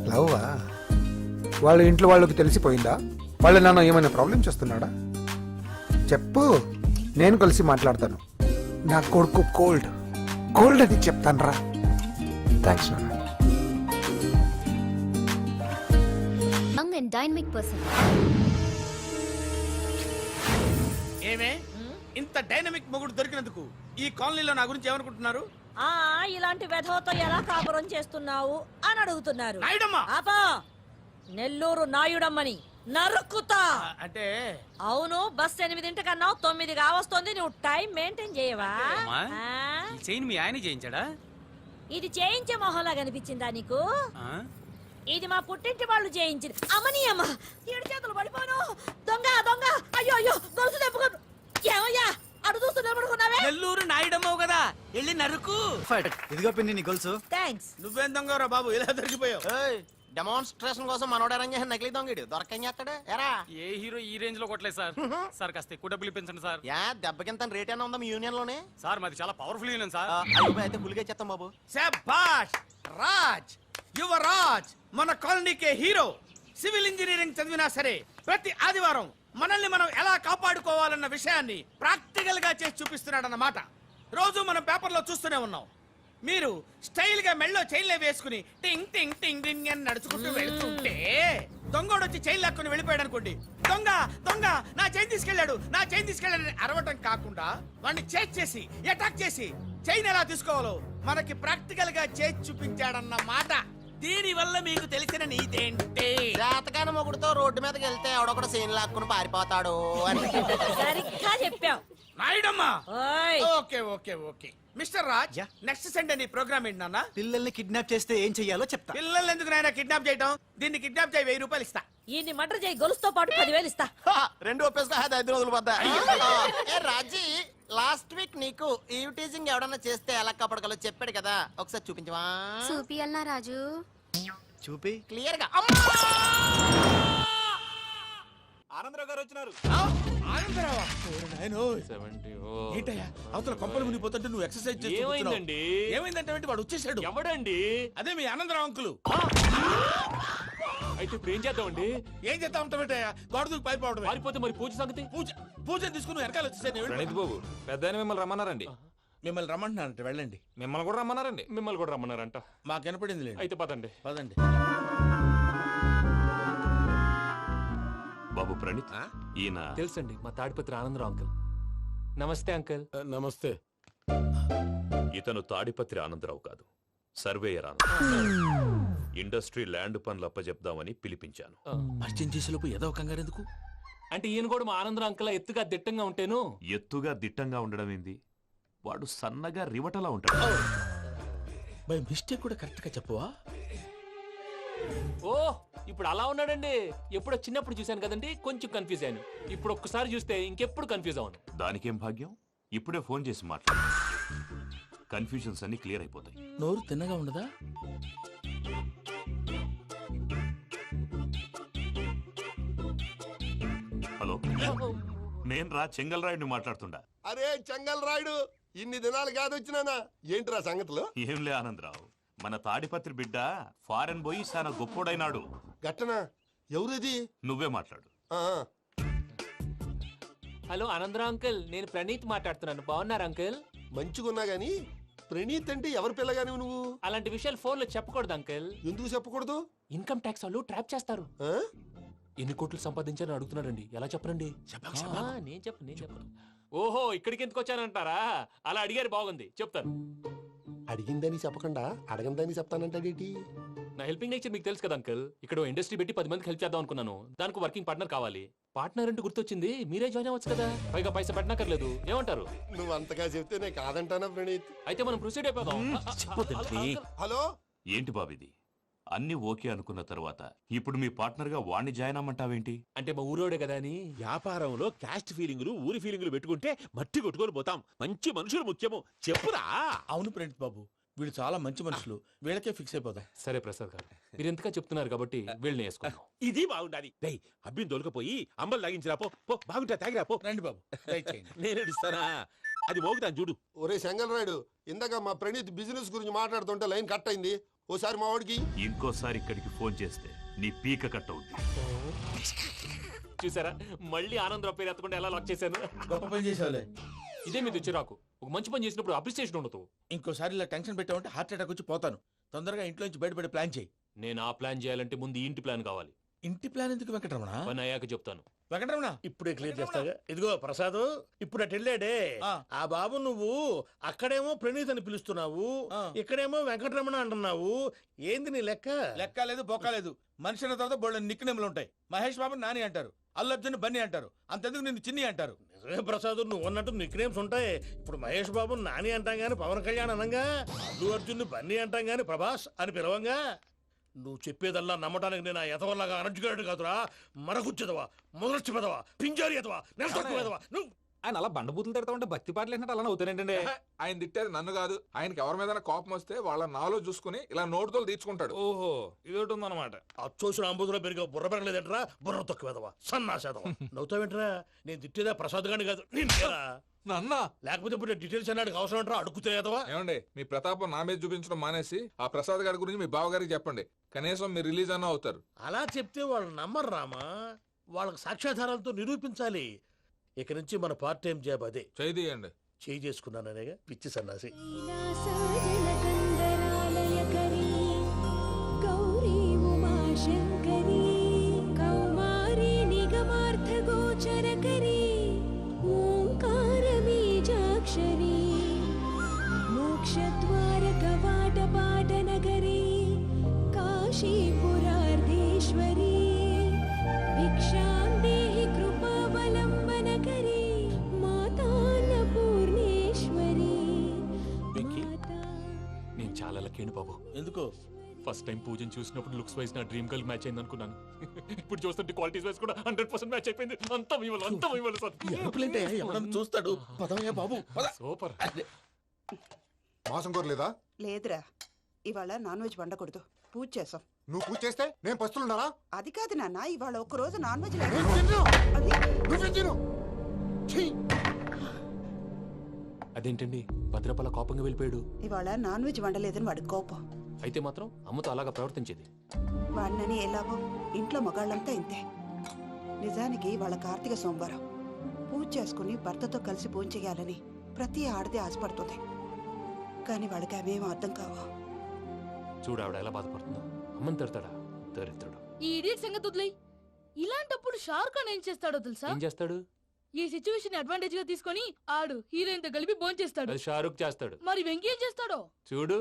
లవ్వా? వాళ్ళ ఇంట్లో వాళ్ళకి తెలిసిపోయిందా? వాళ్ళ నాన్న ఏమైనా ప్రాబ్లం చేస్తున్నాడా? చెప్పు, నేను కలిసి మాట్లాడతాను. నా కొడుకు కోల్డ్ కోల్డ్ అని చెప్తాను రా. థ్యాంక్స్ నాన్న. Young and dynamic person. ఏమే ఇంత డైనమిక్ మొగుడు దొరికినందుకు ఈ కాలనీలో నా గురించి ఏమనుకుంటున్నారు? ఇలాంటి వెధవతో ఎలా కాపురం చేస్తున్నావు అని అడుగుతున్నారు. నాయుడమ్మా! ఆపా! నెల్లూరు నాయుడమ్మని నరుక్కుతా. అంటే అవును, బస్ 8 కన్నావు, 9 కావస్తుంది. నువ్వు టైం మెయింటైన్ చేయవా? మీ ఆయన చేయించాడా? ఇది చేయించే మొహంలా కనిపించిందా నీకు? ఇది మా పుట్టింటి వాళ్ళు చేయించింది. అమ్మని అమ్మ ఏడు చేతులు పడిపోను. దొంగ దొంగ అయ్యో అయ్యో గొలుసు తెప్పుకోను. ఏమయ్యా అడు చూస్తూ నిలబడుకున్నావే? నెల్లూరు నాయుడమ్మవు కదా, వెళ్ళి నరుకు. ఇదిగో పిన్ని నీ గొలుసు. థ్యాంక్స్. నువ్వేం దొంగరా బాబు, ఇలా దొరికిపోయావు. డెమాన్స్ట్రేషన్ కోసం మనోడు అరేంజ్ చేసిన నకిలీ దొంగడు దొరకం చేస్తాడు ఎరా. ఏ హీరో ఈ రేంజ్ లో కొట్టలేదు సార్. సార్ కాస్త ఎక్కువ డబ్బులు ఇప్పించండి సార్. యా దెబ్బకింత రేట్ అయినా ఉందా మీ యూనియన్ లోనే? సార్ మాది చాలా పవర్ఫుల్ యూనియన్ సార్. అయితే గులిగా చేస్తాం బాబు. శభాష్ రాజ్, యువరాజ్, మన కాలనీకే హీరో. సివిల్ ఇంజనీరింగ్ చదివినా సరే ప్రతి ఆదివారం మనల్ని మనం ఎలా కాపాడుకోవాలన్న విషయాన్ని ప్రాక్టికల్ గా చేసి చూపిస్తున్నాడన్నమాట. రోజు మనం పేపర్లో చూస్తూనే ఉన్నాం. మీరు స్టైల్ గా మెళ్ళో చైన్లే వేసుకుని టింగ్ టింగ్ టింగ్ టింగ్ అని నడుచుకుంటూ వెళ్తుంటే దొంగోడు వచ్చి చైన్ లాక్కుని వెళ్ళిపోయాడు అనుకోండి. దొంగ దొంగ నా చైన్ తీసుకెళ్ళాడు, నా చైన్ తీసుకెళ్ళాడని అరవటం కాకుండా వాడిని చేజ్ చేసి అటాక్ చేసి చైన్ ఎలా తీసుకోవాలో మనకి ప్రాక్టికల్ గా చేసి చూపించాడన్న మాట. దీని వల్ల మీకు తెలిసిన నీతేంటి? జాతకాన మొగుడుతో రోడ్డు మీదకి వెళ్తే ఎవడొకడు సీన్ లాక్కుని పారిపోతాడు అని. సరిగ్గా చెప్పావు నాయుడమ్మా. ఓయ్ okay okay okay mister Raj, next Sunday నీ ప్రోగ్రామ్ ఏంటి నాన్న? పిల్లల్ని కిడ్నాప్ చేస్తే ఏం చెయ్యాలో చెప్తా. పిల్లల్ని ఎందుకు నాయన కిడ్నాప్ చేయటం? దీన్ని కిడ్నాప్ చేయి, 1000 రూపాయలు ఇస్తా. ఈయన్ని మటర్ చేయి, గొలుసుతో పాటు 10,000 ఇస్తా. రెండు ఒప్పేసుకో 5 రోజులు పడ్డా. ఏ రాజీ, లాస్ట్ వీక్ నీకు ఈ టీజింగ్ ఎవడన్నా చేస్తే ఎలా కాపాడగలో చెప్పాడు కదా, ఒకసారి చూపించవా? చూపియల్నా రాజు? చూపి. క్లియర్ గా. ఆనందరావు గారు వచ్చినారు. ఆనందరావా? ఏంటయ్యా అవతల కొంపలు మునిగిపోతుంటే నువ్వు ఎక్సర్సైజ్ చేస్తూ ఏమైందండి? ఏమైందంటే వాడు వచ్చేసాడు. ఎవడండి? అదే మీ ఆనందరావు అంకులు. అయితే ఇప్పుడు ఏం చేద్దామండి? ఏం చేస్తా ఉంటావేటయ్యా, గోడ దూకి పైపోవడం. పారిపోతే మరి పూజ సంగతి? పూజ తీసుకుని వెనకాల వచ్చేసాను. ప్రణీత్ బాబు, పెద్ద మిమ్మల్ని రమ్మన్నారండి. మిమ్మల్ని రమ్మంటున్నానంటే వెళ్ళండి. మిమ్మల్ని కూడా రమ్మన్నారండి. మిమ్మల్ని కూడా రమ్మన్నారంట. మాకు వినపడింది లేదు. అయితే పదండి. పదండి. బాబు ప్రణీత్, ఈయన తెలుసండి, మా తాడిపత్రి ఆనందరావు అంకుల్. నమస్తే అంకుల్. నమస్తే. ఇతను తాడిపత్రి ఆనందరావు కాదు, సర్వేయర్ ఆనందరావు. ఇండస్ట్రీ ల్యాండ్ పనులు అప్పజెప్దామని పిలిపించాను. పరిచయం చేసేలోపు ఏదో కంగారు ఎందుకు? అంటే ఈయన కూడా మా ఆనందరావు అంకుల్ ఎత్తుగా దిట్టంగా ఉంటేను. ఎత్తుగా దిట్టంగా ఉండడం ఏంది, వాడు సన్నగా రివటలా ఉంటాడు. బై మిస్టేక్ కూడా కరెక్ట్ గా చెప్పవా? ఓ ఇప్పుడు అలా ఉన్నాడండి. ఎప్పుడో చిన్నప్పుడు చూశాను కదండి, కొంచెం కన్ఫ్యూజ్ అయ్యాను. ఇప్పుడు ఒక్కసారి చూస్తే ఇంకెప్పుడు కన్ఫ్యూజ్ అవును. దానికేం భాగ్యం, ఇప్పుడే ఫోన్ చేసి మాట్లాడు. కన్ఫ్యూజన్స్ అన్ని క్లియర్ అయిపోతాయి. నోరు తిన్నగా ఉండదా? హలో, నేను రా చెంగల్ రాయుడిని మాట్లాడుతుండా. అరే చెంగల్ రాయుడు, ఇన్ని దినాలు కాదు వచ్చినానా? ఏంట్రా సంగతులు? ఏంలే ఆనందరావు, మన తాడిపత్రి బిడ్డ ఫారెన్ పోయి చాలా గొప్పోడైనాడు. గట్టనా? ఎవరిది? నువ్వే మాట్లాడు. హలో ఆనందరావు అంకుల్, నేను ప్రణీత్ మాట్లాడుతున్నాను. బాగున్నారు అంకుల్? మంచిగున్నా గాని ప్రణీత్ అంటే ఎవరి పిల్లగాని నువ్వు? అలాంటి విషయాలు ఫోన్ లో చెప్పకూడదు అంకుల్. ఎందుకు చెప్పకూడదు? ఇన్కమ్ ట్యాక్స్ వాళ్ళు ట్రాప్ చేస్తారు. ఎన్ని కోట్లు సంపాదించాలని అడుగుతున్నారండి, ఎలా చెప్పరండి? నేను చెప్పను. ఓహో, ఇక్కడికి ఎందుకు వచ్చానంటారా? అలా అడిగారు, బాగుంది, చెప్తాను. అడిగిందని చెప్పకుండా అడగందని చెప్తానంటాడేటి? నా హెల్పింగ్ నేచర్ మీకు తెలుసు కదా అంకుల్. ఇక్కడ ఇండస్ట్రీ పెట్టి 10 మందికి హెల్ప్ చేద్దాం అనుకున్నాను. దానికి వర్కింగ్ పార్ట్నర్ కావాలి. పార్ట్నర్ అంటే గుర్తొచ్చింది, మీరే జాయిన్ అవ్వచ్చు కదా, పైగా పైసా పెట్టనక్కర్లేదు. ఏమంటారు? నువ్వు అంతగా చెప్తేనే కాదంటానా ప్రణీత్? అయితే మనం ప్రొసీడ్ అయిపోదాం. హలో, ఏంటి బాబిది? అన్ని ఓకే అనుకున్న తర్వాత ఇప్పుడు మీ పార్ట్నర్ గా వాణ్ణి జాయిన్ అమ్మంటావేంటి? అంటే మా ఊరోడే కదా అని. వ్యాపారంలో క్యాస్ట్ ఫీలింగులు ఊరి ఫీలింగులు పెట్టుకుంటే మట్టి కొట్టుకొని పోతాం. మంచి మనుషులు ముఖ్యము, చెప్పురా. అవును ప్రణీత్ బాబు, వీళ్ళు చాలా మంచి మనుషులు, వీళ్ళకే ఫిక్స్ అయిపోదాం. సరే ప్రసాద్ గారు, మీరు ఎంతగా చెప్తున్నారు కాబట్టి వీళ్ళని వేసుకుందాం. ఇది బాగుండాలి. డై అబ్బిని దొలకపోయి అంబలు తాగించిరా పో. బాగుంటా తాగిరా పో. రండి బాబు, దయచేయండి. నేను ఇస్తానా? అది మోగుతాను చూడు. ఒరే చెంగల్ రాయుడు, ఇందాక మా ప్రణీత్ బిజినెస్ గురించి మాట్లాడుతుంటే లైన్ కట్ అయింది. ఓసారి మా వాడికి ఇంకోసారి ఇక్కడికి ఫోన్ చేస్తే నీ పీక కట్ అవుద్ది. చూసారా, మళ్ళీ ఆనందరావు పేరు ఎత్తకుండా ఎలా లాక్ చేశాను. గొప్ప పని చేసేవాళ్ళే. ఇదే మీద చిరాకు. ఒక మంచి పని చేసినప్పుడు అప్రిసియేషన్ ఉండదు. ఇంకోసారి ఇలా టెన్షన్ పెట్టామంటే హార్ట్ అటాక్ వచ్చి పోతాను. తొందరగా ఇంట్లో నుంచి బయటపడే ప్లాన్ చేయి. నేను ఆ ప్లాన్ చేయాలంటే ముందు ఇంటి ప్లాన్ కావాలి. ఇంటి ప్లాన్ ఎందుకు వెంకటరమణ? పని అయ్యాక చెప్తాను. వెంకటరమణ ఇప్పుడే క్లియర్ చేస్తాగా. ఇదిగో ప్రసాద్, ఇప్పుడు అటు వెళ్ళాడే ఆ బాబు, నువ్వు అక్కడేమో ప్రణీత్ అని పిలుస్తున్నావు, ఇక్కడేమో వెంకటరమణ అంటున్నావు. ఏంది నీ లెక్క? లెక్క లేదు, బొక్క లేదు. మనిషి అన్న తర్వాత బోళ్ళ నిక్ నేమ్లు ఉంటాయి. మహేష్ బాబు నాని అంటారు, అల్లు అర్జున్ బన్నీ అంటారు, అంతెందుకు నిన్ను చిన్ని అంటారు. నిజమే ప్రసాద్, నువ్వు అన్నట్టు నిక్ నేమ్స్ ఉంటాయి. ఇప్పుడు మహేష్ బాబు నాని అంటాం గాని పవన్ కళ్యాణ్ అనంగా, అల్లు అర్జున్ బన్నీ అంటాం గాని ప్రభాస్ అని పిలవంగా. నువ్వు చెప్పేదల్లా నమ్మటానికి నేను ఆ ఎతవల్లాగా అనర్జుకేటెడ్ కాదురా. మరగుచ్చదవా, మొదలచ్చి పెదవా, పింజారి ఎదవా, నెలసొక్కు పెదవా నువ్వు. ఆయన అలా బండబూతులు తిడతా ఉంటే భక్తి పాటలు ఏంటంటే అలా అవుతానంటే ఆయన తిట్టేది నన్ను కాదు, ఆయనకి ఎవరి మీద కోపం వస్తే వాళ్ళ నాలో చూసుకుని ఇలా నోటుతో తీర్చుకుంటాడు. ఓహో ఇదొకటి ఉందన్నమాట. అచ్చోసిన అంబుధులో పెరిగే బుర్ర పెరగలేదంటరా, బుర్ర తొక్కు పెదవా, సన్నాసేదవా. నవ్వుతావేంట్రా? నేను తిట్టేదా ప్రసాద్ గాని కాదు నిన్నేరా. నన్నా లేకపోతే ఇప్పుడు డీటెయిల్స్ అన్నాడు అవసరం అంటారా? అడుగుతాయేదవా. ఏమండి మీ ప్రతాపం నా మీద చూపించడం మానేసి ఆ ప్రసాద్ గారి గురించి మీ బావగారికి చెప్పండి, కనీసం మీరు రిలీజ్ అన్న అవుతారు. అలా చెప్తే వాళ్ళు నమ్మరు రామా, వాళ్ళకి సాక్ష్యాధారాలతో నిరూపించాలి. ఇక నుంచి మన పార్ట్ టైం జాబ్ అదే. చేయండి. చేయి చేసుకున్నాననేగా పిచ్చి సన్నాసి. గౌరీ ఉమాశంకరీ కౌమారీ నిగమార్థగోచరకరీ ఓంకారబీజాక్షరీ మోక్షద్వారకవాటపాటనగరీ కాశీపురార్ధేశ్వరీ భిక్షాం దేహి కృపావలంబనకరీ మాతాన్నపూర్ణేశ్వరీ. నేను చాలా లక్కీ బాబు. ఎందుకో? ఫస్ట్ టైం పూజను చూసినప్పుడు లుక్స్ వైజ్ నా డ్రీమ్ గర్ల్ మ్యాచ్ అయింది అనుకున్నాను. ఇప్పుడు చూస్తుంటే క్వాలిటీస్ వైజ్ కూడా 100% మ్యాచ్ అయిపోయింది. అంతా మీ వల్ల, అంతా మీ వల్ల సార్. ఎవడన్నా చూస్తాడు. పదవయ్యా బాబు. సూపర్. మాసం కోరలేదా? లేదురా, ఇవాళ నాన్ వెజ్ వండకూడదు, పూజ చేసాం. నువ్వు పూజ చేస్తే నేను పస్తులున్నారా? అది కాదు నాన్న, ఇవాళ ఒక్క రోజు నాన్ వెజ్ అదేంటండి భద్రపల కోపంగా వెళ్ళిపోయాడు? ఇవాళ నాన్ వెజ్ వండలేదని వాడి కోపం. అయితే మాత్రం అమ్మతో అలాగా ప్రవర్తించేది. వాడినని ఎలాగో ఇంట్లో మగాళ్ళంతా ఇంతే. నిజానికి వాళ్ళ కార్తీక సోమవారం పూజ చేసుకుని భర్తతో కలిసి పూజ చేయాలని ప్రతి ఆడది ఆశపడుతుంది. కానీ వాళ్ళకి అవేం అర్థం కావు. చూడు ఆవిడ ఎలా బాధపడుతుందో. అమ్మని తిడతాడా దరిద్రుడు. ఈ ఇడియట్ సంగతి వదిలేయ్. ఇలాంటప్పుడు షారుఖ్ ఖాన్ ఏం చేస్తాడో తెలుసా? ఏం చేస్తాడు? ఈ సిచ్యువేషన్ అడ్వాంటేజ్ గా తీసుకొని ఆడు హీరోయిన్ తో కలిపి బోన్ చేస్తాడు. అది షారుఖ్ చేస్తాడు. మరి వెంకీ ఏం చేస్తాడో చూడు.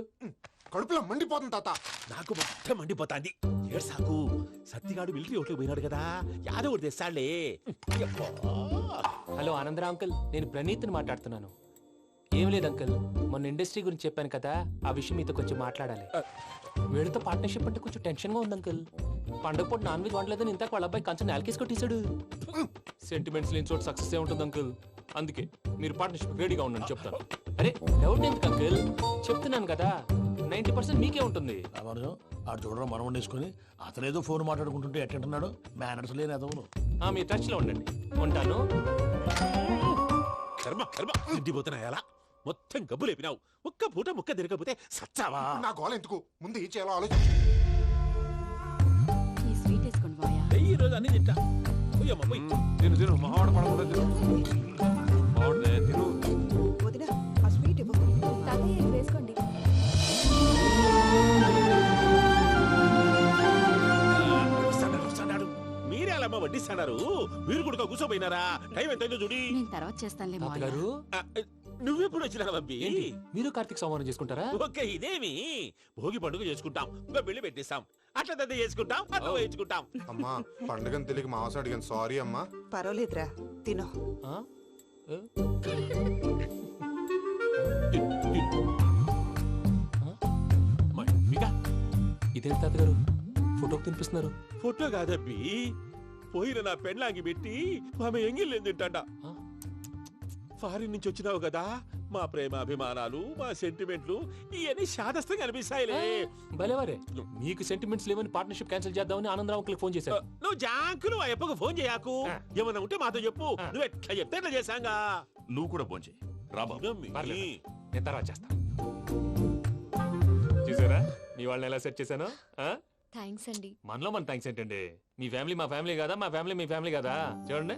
కడుపులో మండిపోతుంది తాత. నాకు మొత్తం మండిపోతాంది. ఏడు సాకు సత్తిగాడు మిలిటరీ ఓట్లకు పోయినాడు కదా, యాదో ఒకటి తెస్తాడులే. హలో ఆనందరా అంకుల్, నేను ప్రణీత్ని మాట్లాడుతున్నాను. ఏం లేదు అంకుల్, మొన్న ఇండస్ట్రీ గురించి చెప్పాను కదా, ఆ విషయం మీతో కొంచెం మాట్లాడాలి. వీళ్ళతో పార్ట్నర్షిప్ అంటే కొంచెం టెన్షన్ గా ఉంది అంకుల్. పండగ పూట నాన్ వెజ్ వండలేదని ఇంతకు వాళ్ళ అబ్బాయి కంచెం నేలకేసి కొట్టేశాడు. సెంటిమెంట్స్ లేని చోట సక్సెస్ ఏ ఉంటుంది అంకుల్. అందుకే మీరు పార్ట్నర్షిప్ రెడీగా ఉండండి చెప్తాను. అరే డౌట్ ఎందుకు అంకుల్, చెప్తున్నాను కదా 90% మీకే ఉంటుంది. ఆడు చూడడం మనం వండేసుకుని అతనేదో ఫోన్ మాట్లాడుకుంటుంటే ఎట్టంటున్నాడు. మేనర్స్ లేని అదవును. మీ టచ్ లో ఉండండి. ఉంటాను. కర్మ కర్మ ఇంటిపోతున్నా ఎలా మొత్తం గబ్బు లేపినావు. ఒక్క పూట ముక్క తిరగకపోతే సచ్చావా? నా గోల ఎందుకు, ముందు ఏం చేయాలో ఆలోచించు. ఈ స్వీట్ వేసుకోండి బాయా. ఈ రోజు అన్ని తింటా. పోయమ్మ పోయి. తిను తిను మావాడు పడకుండా తిను. మావాడే తిను. వదిన ఆ స్వీట్ ఇవ్వు. తాతయ్య ఇది వేసుకోండి. వస్తాడు. మీరే అలా వడ్డిస్తాడారు. మీరు కూడా కూర్చోపోయినారా? టైం ఎంతైందో చూడి. నేను తర్వాత చేస్తానులే తాతగారు నువ్వెప్పుడు వచ్చినా బంబి? ఏంటి మీరు కార్తీక సంహారం చేసుకుంటారా? ఓకే ఇదేమి భోగి పండుగ చేసుకుంటాం, ఇంకా పెళ్లి పెట్టిస్తాం, అట్లా దద్ద చేసుకుంటాం, అట్లా వేయించుకుంటాం. అమ్మా పండుగని తెలియక మాసం అడిగాను, సారీ అమ్మా. పర్వాలేదురా, తినో. ఇదేంటి తాతగారు ఫోటోకి తినిపిస్తున్నారు? ఫోటో కాదబ్బి, పోయిన నా పెళ్ళాంగి పెట్టి ఆమె ఎంగిల్లేం తింటాడ. ఫారిన్ నుంచి వచ్చినావు కదా, మా ప్రేమ అభిమానాలు, మా సెంటిమెంట్లు ఇవన్నీ శాదస్తంగా అనిపిస్తాయిలే. భలేవారే, మీకు సెంటిమెంట్స్ లేవని పార్ట్నర్షిప్ క్యాన్సిల్ చేద్దామని ఆనందరావు అంకుల్కి ఫోన్ చేశారు. నువ్వు జాంకులు ఆ అప్పకు ఫోన్ చేయకు. ఏమన్నా ఉంటే మాతో చెప్పు. నువ్వు ఎట్లా చెప్తే ఎట్లా చేశాంగా. నువ్వు కూడా ఫోన్ చేయి. పర్లేదు, నేను తర్వాత చేస్తా. చూసారా మీ వాళ్ళని ఎలా సెట్ చేశాను? థ్యాంక్స్ అండి. మనలో మన థ్యాంక్స్ ఏంటండి? మీ ఫ్యామిలీ మా ఫ్యామిలీ కదా, మా ఫ్యామిలీ మీ ఫ్యామిలీ కదా. చూడండి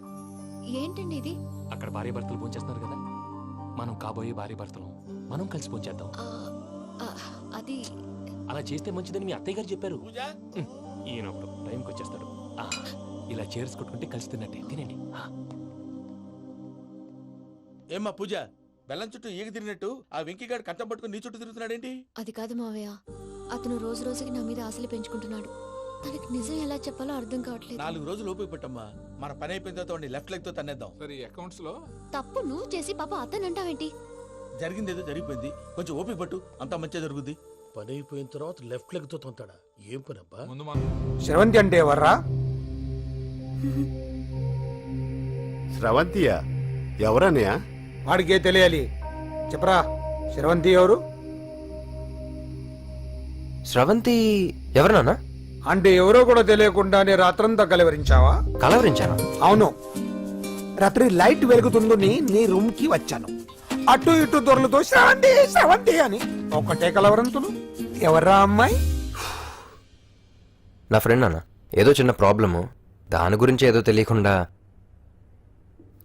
ఏంటండి ఇది? అక్కడ భార్య భర్తలు పోంచేస్తున్నారు కదా, మనం కాబోయే భార్య భర్తలు మనం కలిసి పోంచేద్దాం. అది అలా చేస్తే మంచిదని మీ అత్తయ్య గారు చెప్పారు. ఈయనప్పుడు టైంకి వచ్చేస్తాడు. ఇలా చేర్స్ కొట్టుకుంటే కలిసి తిన్నట్టే. తినండి. ఏమ్మా పూజ, బెల్లం చుట్టూ ఈగ తిరిగినట్టు ఆ వెంకీగాడు కంచం పట్టుకుని నీ చుట్టూ తిరుగుతున్నాడేంటి? అది కాదు మావయ్య, అతను రోజు రోజుకి నా మీద ఆశలు పెంచుకుంటున్నాడు. తనకి నిజం ఎలా చెప్పాలో అర్థం కావట్లేదు. 4 రోజులు ఓపిక పట్టమ్మా, మన పని అయిపోయిన తర్వాత లెఫ్ట్ లెగ్ తో తన్నేద్దాం. సరే అకౌంట్స్ లో తప్పు నువ్వు చేసి పాప అతను అంటావేంటి? జరిగిందేదో జరిగిపోయింది, కొంచెం ఓపిక పట్టు, అంతా మంచిగా జరుగుద్ది. పని అయిపోయిన తర్వాత లెఫ్ట్ లెగ్ తో తొంతాడా? ఏం పనబ్బా? ముందు మనం శ్రవంతి అంటే ఎవర్రా? స్రవంతియా ఎవరన్నయ్య? వాడికే తెలియాలి. చెప్పరా, శ్రవంతి ఎవరు? స్రవంతి ఎవరు నాన్న? అంటే ఎవరో కూడా తెలియకుండానే రాత్రంతా కలవరించావా? కలవరించాను. అవును, రాత్రి లైట్ వెలుగుతుందని నీ రూమ్ కి వచ్చాను. అటు ఇటు దొరలతో శ్రవంతి శ్రవంతి అని ఒకటే కలవరంతులు. ఎవర్రా అమ్మాయి? నా ఫ్రెండ్ నాన్న, ఏదో చిన్న ప్రాబ్లము, దాని గురించి ఏదో తెలియకుండా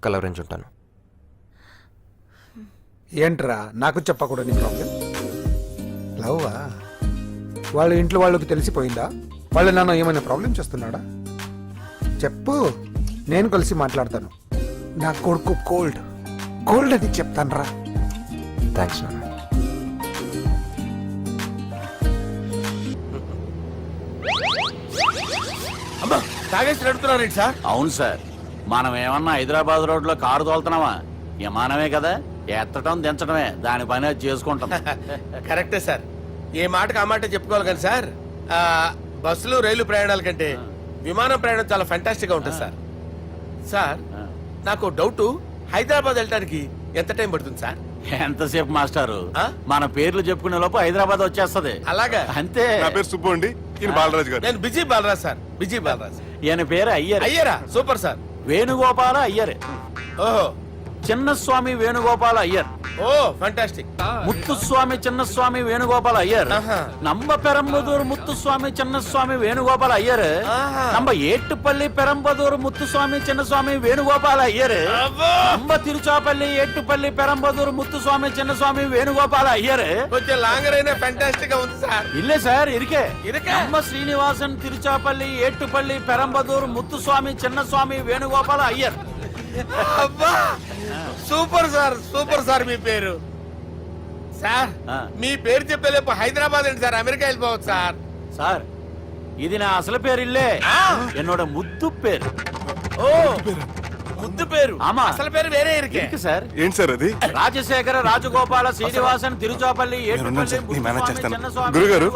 కలవరించుంటాను. ఏంట్రా నాకు చెప్పకూడదు నీ ప్రాబ్లం? లవ్వా? వాళ్ళ ఇంట్లో వాళ్ళకి తెలిసిపోయిందా? వాళ్ళ నాన్న ఏమైనా ప్రాబ్లం చేస్తున్నాడా? చెప్పు, నేను కలిసి మాట్లాడతాను. నా కొడుకు కోల్డ్ కోల్డ్ అని చెప్తాను రా. థ్యాంక్స్ నాన్న. అమ్మా, తాగేసి నడుపుతున్నారేంటి సార్? అవును సార్, మనం ఏమన్నా హైదరాబాద్ రోడ్ లో కారు తోలుతున్నామా? విమానమే కదా, ఎత్తటం దించడమే, దాని పని అది చేసుకుంటాం. కరెక్టే సార్, ఏ మాటకు ఆ మాట చెప్పుకోవాలి కానీ సార్, బస్సులు రైలు ప్రయాణాల కంటే విమానం ప్రయాణం చాలా ఫంటాస్టిక్ గా ఉంటుంది సార్. సార్, నాకు డౌట్, హైదరాబాద్ వెళ్ళడానికి ఎంత టైం పడుతుంది సార్? ఎంతసేపు మాస్టారు, మన పేర్లు చెప్పుకునే లోపు హైదరాబాద్ వచ్చేస్తది. అలాగా? అంతే. నా పేరు సుబ్బు అండి, ఈయన బాలరాజు గారు. నేను busy Balaraj sir, busy Balaraj. ఈయన పేరు అయ్యర్. అయ్యరా? Super sir. వేణుగోపాల అయ్యర్. ఓహో, చిన్నస్వామి వేణుగోపాల అయ్యర్. ఓ ఫంటాస్టిక్. ముత్తుస్వామి చిన్నస్వామి వేణుగోపాల అయ్యర్. நம்ம பெரம்பதூர் முத்துசுவாமி சின்னசுவாமி வேணுகோபால ஐயர். நம்ம ஏட்டுப்பள்ளி பெரம்பதூர் முத்துசுவாமி சின்னசுவாமி வேணுகோபால ஐயர். நம்ம திருச்சாப்பள்ளி ஏட்டுப்பள்ளி பெரம்பதூர் முத்துசுவாமி சின்னசுவாமி வேணுகோபால ஐயர். కొంచెం లాంగర్ అయినా ఫంటాస్టిక్ గా ఉంది సార్. இல்ல சார், இருக்கே. நம்ம ஸ்ரீனிவாசன் திருச்சாப்பள்ளி ஏட்டுப்பள்ளி பெரம்பதூர் முத்துசுவாமி சின்னசுவாமி வேணுகோபால ஐயர். అబ్బా, సూపర్ సార్, సూపర్ సార్. మీ పేరు సార్, మీ పేరు చెప్పేలేపు హైదరాబాద్ ఏంటి సార్, అమెరికా వెళ్ళిపోవచ్చు సార్. సార్, ఇది నా అసలు పేరు ఇల్లే, என்னோட ముద్దు పేరు. ఓ, ముద్దు పేరు. ఆమా, అసలు పేరు వేరే ఇருக்கு సార్. ఏంటి సార్ అది? రాజశేఖర రాజగోపాల శ్రీనివాసన్ తిరుచాపల్లి గురుగారు,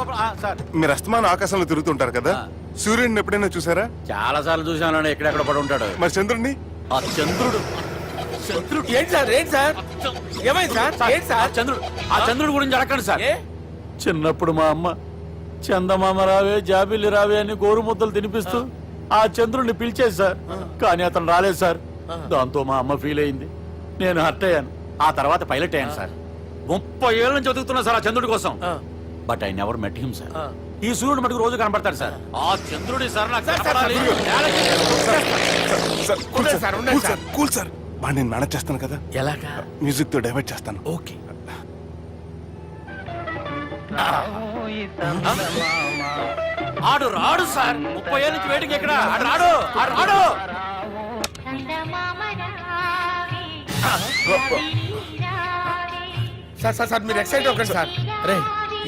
మీరు అస్తమానం ఆకాశంలో తిరుగుతుంటారు కదా, సూర్యుడిని ఎప్పుడైనా చూసారా? చాలా సార్లు చూసాను, ఎక్కడెక్కడ పడి ఉంటాడు. మరి చంద్రుడిని? ఆ చంద్రుడు. ఏంటి సార్, ఏంటి సార్, ఏమైంది సార్? ఏంటి సార్? చంద్రుడు, ఆ చంద్రుడు గురించి అడగండి సార్. చిన్నప్పుడు మా అమ్మ చందమామ రావే జాబిల్లి రావే అని గోరు ముద్దలు తినిపిస్తూ ఆ చంద్రుడిని పిలిచేది సార్, కానీ అతను రాలేదు సార్. దాంతో మా అమ్మ ఫీల్ అయింది, నేను హర్ట్ అయ్యాను. ఆ తర్వాత పైలట్ అయ్యాను సార్. 30 ఏళ్ళ నుంచి చదువుతున్నా సార్ ఆ చంద్రుడి కోసం. But I never met him sir. ఈ సూర్యుడు మటుకు రోజు కనపడతాడు సార్. ఆ చంద్రుడి సార్ నాకు కనపడాలి. కూల్ సార్, వాడు నేను మేనేజ్ చేస్తాను కదా. ఎలాగా? మ్యూజిక్ తో డైవర్ట్ చేస్తాను. ఓకే. ఆడు రాడు సార్, 30 ఏళ్ళ నుంచి వేడికి ఎక్కడ ఆడు రాడు, ఆడు రాడు. సార్ సార్ సార్, మీరు ఎక్సైట్ అవ్వకండి సార్. అరే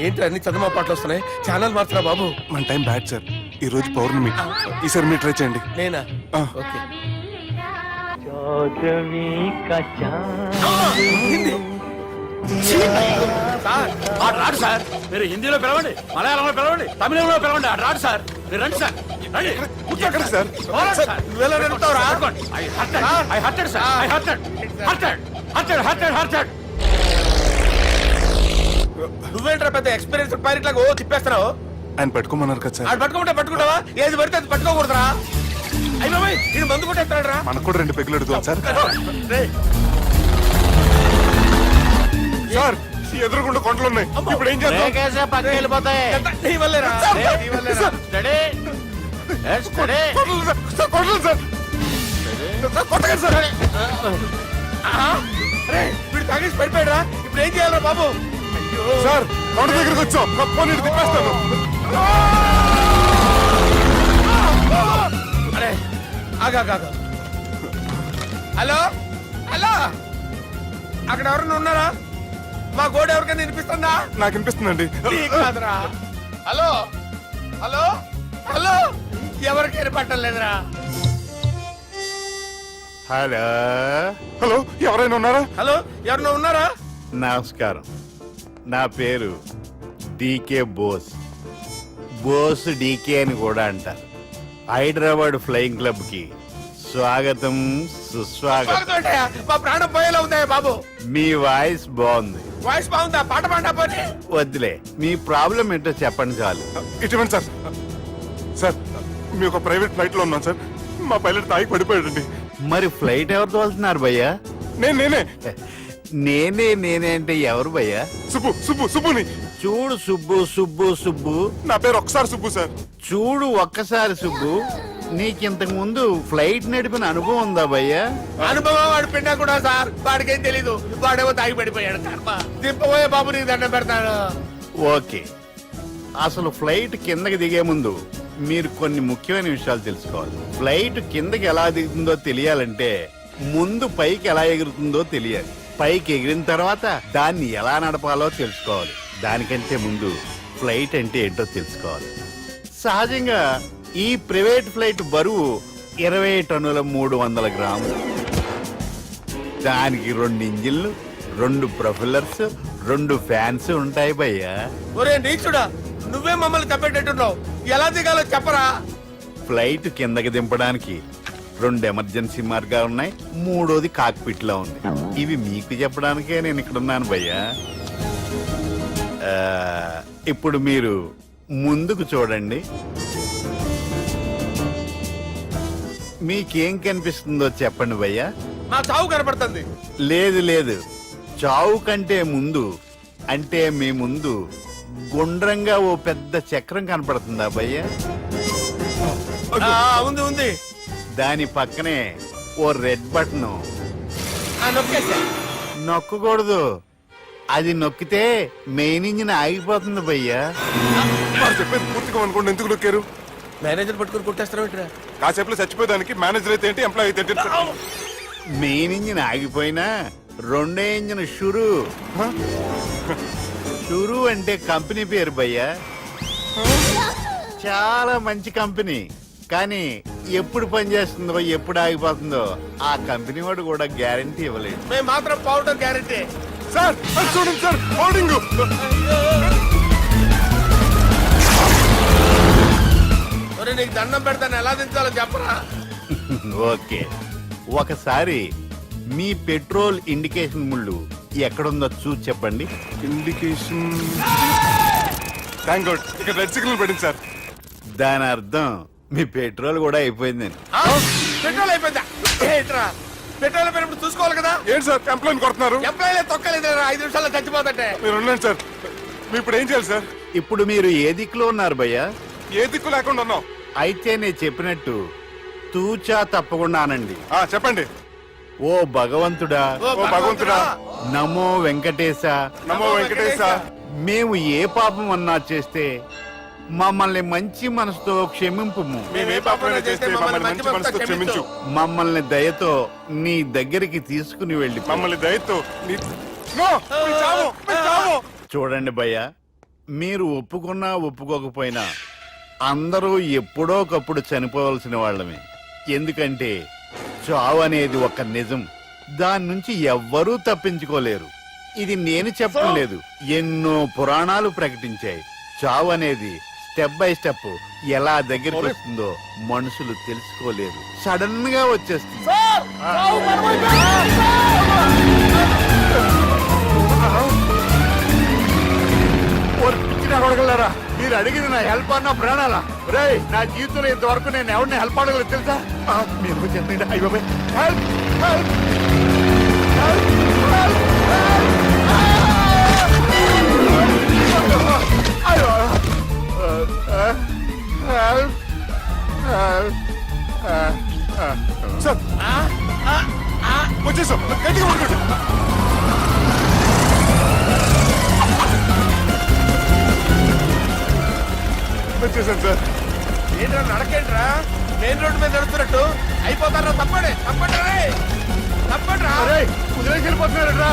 ఏంటి అన్ని చదువు పాటలు వస్తున్నాయి, ఛానల్ మార్చరా బాబు. మన టైం బ్యాడ్ సార్, ఈ రోజు పౌర్ణమి. ఈసారి మీరు ట్రై చేయండి. నేనా? ఆ. ఓకే. సార్, ఆడు రాడు సార్. మీరు హిందీలో పిలవండి, మలయాళంలో పిలవండి, తమిళంలో పిలవండి, ఆడు రాడు సార్. మీరు రండి సార్, రండి. కూర్చోకండి సార్. నువ్వెలా నడుపుతావురా? I hurted, sir. I hurted. నువ్వేంట్రా పెద్ద ఎక్స్పీరియన్స్ పైరెట్ లాగా ఓ తిప్పేస్తున్నావు? ఆయన పట్టుకోమన్నారు కదా సార్. ఆడు పట్టుకుంటే పట్టుకుంటావా? ఏది పడితే అది పట్టుకోకూడదురా. అయ్యి బాబాయ్, ఇది మందు కొట్టేస్తాడు రా. మనకు కూడా 2 పెగ్గులు అడుగుతాం సార్. సార్, ఈ ఎదురుగుండా కొండలు ఉన్నాయి, ఇప్పుడు ఏం చేద్దాం? పక్కకి వెళ్ళిపోతాయి. నీ వల్లేరా? నీ వల్లేరా? కొట్టలేదు సార్. కొట్టగండి సార్. వీడు తాగేసి పడిపోయాడురా, ఇప్పుడు ఏం చేయాలరా బాబు? సార్, కొండ దగ్గరికి వచ్చాం, పోనీ తిప్పేస్తాను. అరే ఆగా. హలో హలో, అక్కడ ఎవరన్నా ఉన్నారా? మా గోడ ఎవరికైనా వినిపిస్తుందా? నాకు వినిపిస్తుందండి. నీకు కాదురా. హలో హలో హలో, ఎవరికి వినపట్టలేదురా. హలో హలో, ఎవరైనా ఉన్నారా? హలో, ఎవరన్నా ఉన్నారా? నమస్కారం, నా పేరు డికే బోస్. బోస్ డీకే అని కూడా అంటారు. హైదరాబాద్ ఫ్లయింగ్ క్లబ్ కి స్వాగతం సుస్వాగతం. మా ప్రాణం పోయేలా ఉందా బాబు? మీ వాయిస్ బాగుంది. వాయిస్ బాగుందా? పాట పాడా పోనీ. వద్దులే, మీ ప్రాబ్లం ఏంటో చెప్పండి చాలు. ఇటువంటి సార్ సార్ మీ ఒక ప్రైవేట్ ఫ్లైట్ లో ఉన్నాం సార్. మా పైలట్ తాగి పడిపోయాడండి. మరి ఫ్లైట్ ఎవరు తోలుతున్నారు భయ్యా? నేనే నేనే అంటే ఎవరు భయ్యా? సుబ్బుని. చూడు సుబ్బు నా పేరు ఒకసారి సుబ్బు సార్. చూడు ఒక్కసారి సుబ్బు, నీకింతకు ముందు ఫ్లైట్ నడిపిన అనుభవం ఉందా భయ్యా? అనుభవం వాడు పిన్నా కూడా సార్, వాడికేం తెలీదు. వాడేమో తాగి పడిపోయాడు. కర్మ దింపబోయే బాబు, నీకు దండం పెడతాను. ఓకే, అసలు ఫ్లైట్ కిందకి దిగే ముందు మీరు కొన్ని ముఖ్యమైన విషయాలు తెలుసుకోవాలి. ఫ్లైట్ కిందకి ఎలా దిగుతుందో తెలియాలంటే ముందు పైకి ఎలా ఎగురుతుందో తెలియాలి. పైకి ఎగిరిన తర్వాత దాన్ని ఎలా నడపాలో తెలుసుకోవాలి. దానికంటే ముందు ఫ్లైట్ అంటే ఏంటో తెలుసుకోవాలి. సహజంగా ఈ ప్రైవేట్ ఫ్లైట్ బరువు 20 టన్నుల 300 గ్రాములు. దానికి 2 ఇంజిన్లు, 2 ప్రొఫెల్లర్స్, 2 ఫ్యాన్స్ ఉంటాయి భయ్యా. ఒరే నీచుడా, నువ్వే మమ్మల్ని తప్పేటట్టున్నావు. ఎలా దిగాలో చెప్పరా? ఫ్లైట్ కిందకి దింపడానికి 2 ఎమర్జెన్సీ మార్గాలు ఉన్నాయి. 3వది కాక్పిట్ లో ఉంది. ఇవి మీకు చెప్పడానికే నేను ఇక్కడ ఉన్నాను భయ్యా. ఇప్పుడు మీరు ముందుకు చూడండి. మీకేం కనిపిస్తుందో చెప్పండి భయ్యా. నా చావు కనపడుతుంది. లేదు, చావు కంటే ముందు అంటే మీ ముందు గుండ్రంగా ఓ పెద్ద చక్రం కనపడుతుందా భయ్యా? ఉంది. దాని పక్కనే ఓ రెడ్ బటన్. నొక్కకూడదు, అది నొక్కితే మెయిన్ ఇంజిన్ ఆగిపోతుంది భయ్యా. చెప్పేది పూర్తిగా అనుకోండి. ఎందుకు నొక్కారు? మేనేజర్ పట్టుకుని కొట్టేస్తారా? కాసేపులో చచ్చిపోయేదానికి మేనేజర్ అయితే ఏంటి, ఎంప్లాయ్ అయితే ఏంటి? మెయిన్ ఇంజిన్ ఆగిపోయినా 2వ ఇంజిన్ షురు అంటే కంపెనీ పేరు భయ్యా. చాలా మంచి కంపెనీ, కానీ ఎప్పుడు పనిచేస్తుందో ఎప్పుడు ఆగిపోతుందో ఆ కంపెనీ వాడు కూడా గ్యారంటీ ఇవ్వలేదు. మేము మాత్రం పౌడర్ గ్యారంటీ. సార్ చూడండి సార్, హోర్డింగ్. నీకు దండం పెడతాను, ఎలా దించాలో చెప్పరా? ఓకే, ఒకసారి మీ పెట్రోల్ ఇండికేషన్ ముళ్ళు ఎక్కడుందో చూసి చెప్పండి. ఇండికేషన్. థ్యాంక్ గాడ్, ఇక్కడ రెడ్ సిగ్నల్ పడింది సార్. దాని అర్థం మీ పెట్రోల్ కూడా అయిపోయిందని. పెట్రోల్ అయిపోయిందా? పెట్రోల్ అయిపోయినప్పుడు చూసుకోవాలి కదా. ఏంటి సార్ ఎంప్లాయ్ కొడుతున్నారు? ఎంప్లాయీలే తొక్కలేదు. 5 నిమిషాల్లో చచ్చిపోతుంటే మీరు ఉండండి సార్. మీరు ఇప్పుడు ఏం చేయాలి సార్? ఇప్పుడు మీరు ఏ దిక్కులో ఉన్నారు భయ్యా? ఏ దిక్కు లేకుండా ఉన్నాం. అయితే నేను చెప్పినట్టు తూచా తప్పకుండా అనండి. చెప్పండి. ఓ భగవంతుడా, నమో వెంకటేశ, నమో వెంకటేశ. మేము ఏ పాపం అన్నా చేస్తే మమ్మల్ని మంచి మనసుతో క్షమింపుము. మమ్మల్ని దయతో నీ దగ్గరికి తీసుకుని వెళ్ళి మమ్మల్ని దయతో చూడండి భయ్యా, మీరు ఒప్పుకున్నా ఒప్పుకోకపోయినా అందరూ ఎప్పుడో ఒకప్పుడు చనిపోవలసిన వాళ్ళమే. ఎందుకంటే చావు అనేది ఒక నిజం, దాని నుంచి ఎవ్వరూ తప్పించుకోలేరు. ఇది నేను చెప్పడం లేదు, ఎన్నో పురాణాలు ప్రకటించాయి. చావు అనేది స్టెప్ బై స్టెప్ ఎలా దగ్గరికి వస్తుందో మనుషులు తెలుసుకోలేరు, సడన్ గా వచ్చేస్తుంది. అడగలరా? మీరు అడిగింది నా హెల్ప్ అన్న ప్రాణాలా? రే, నా జీవితంలో ఇంతవరకు నేను ఎవరిని హెల్ప్ అడగలేదు తెలుసా? మీరు చెప్పండి. అయ్యో హెల్ప్ హెల్ప్ సార్ వచ్చేసాం. గట్టిగా పడుకోండి. వచ్చేసాను సార్. ఏంట్రా నడకేంట్రా? మెయిన్ రోడ్డు మీద నడుస్తున్నట్టు అయిపోతారా? తప్పండి తప్పండి రే, తప్పండి రా. వదిలేసి వెళ్ళిపోతున్నారా?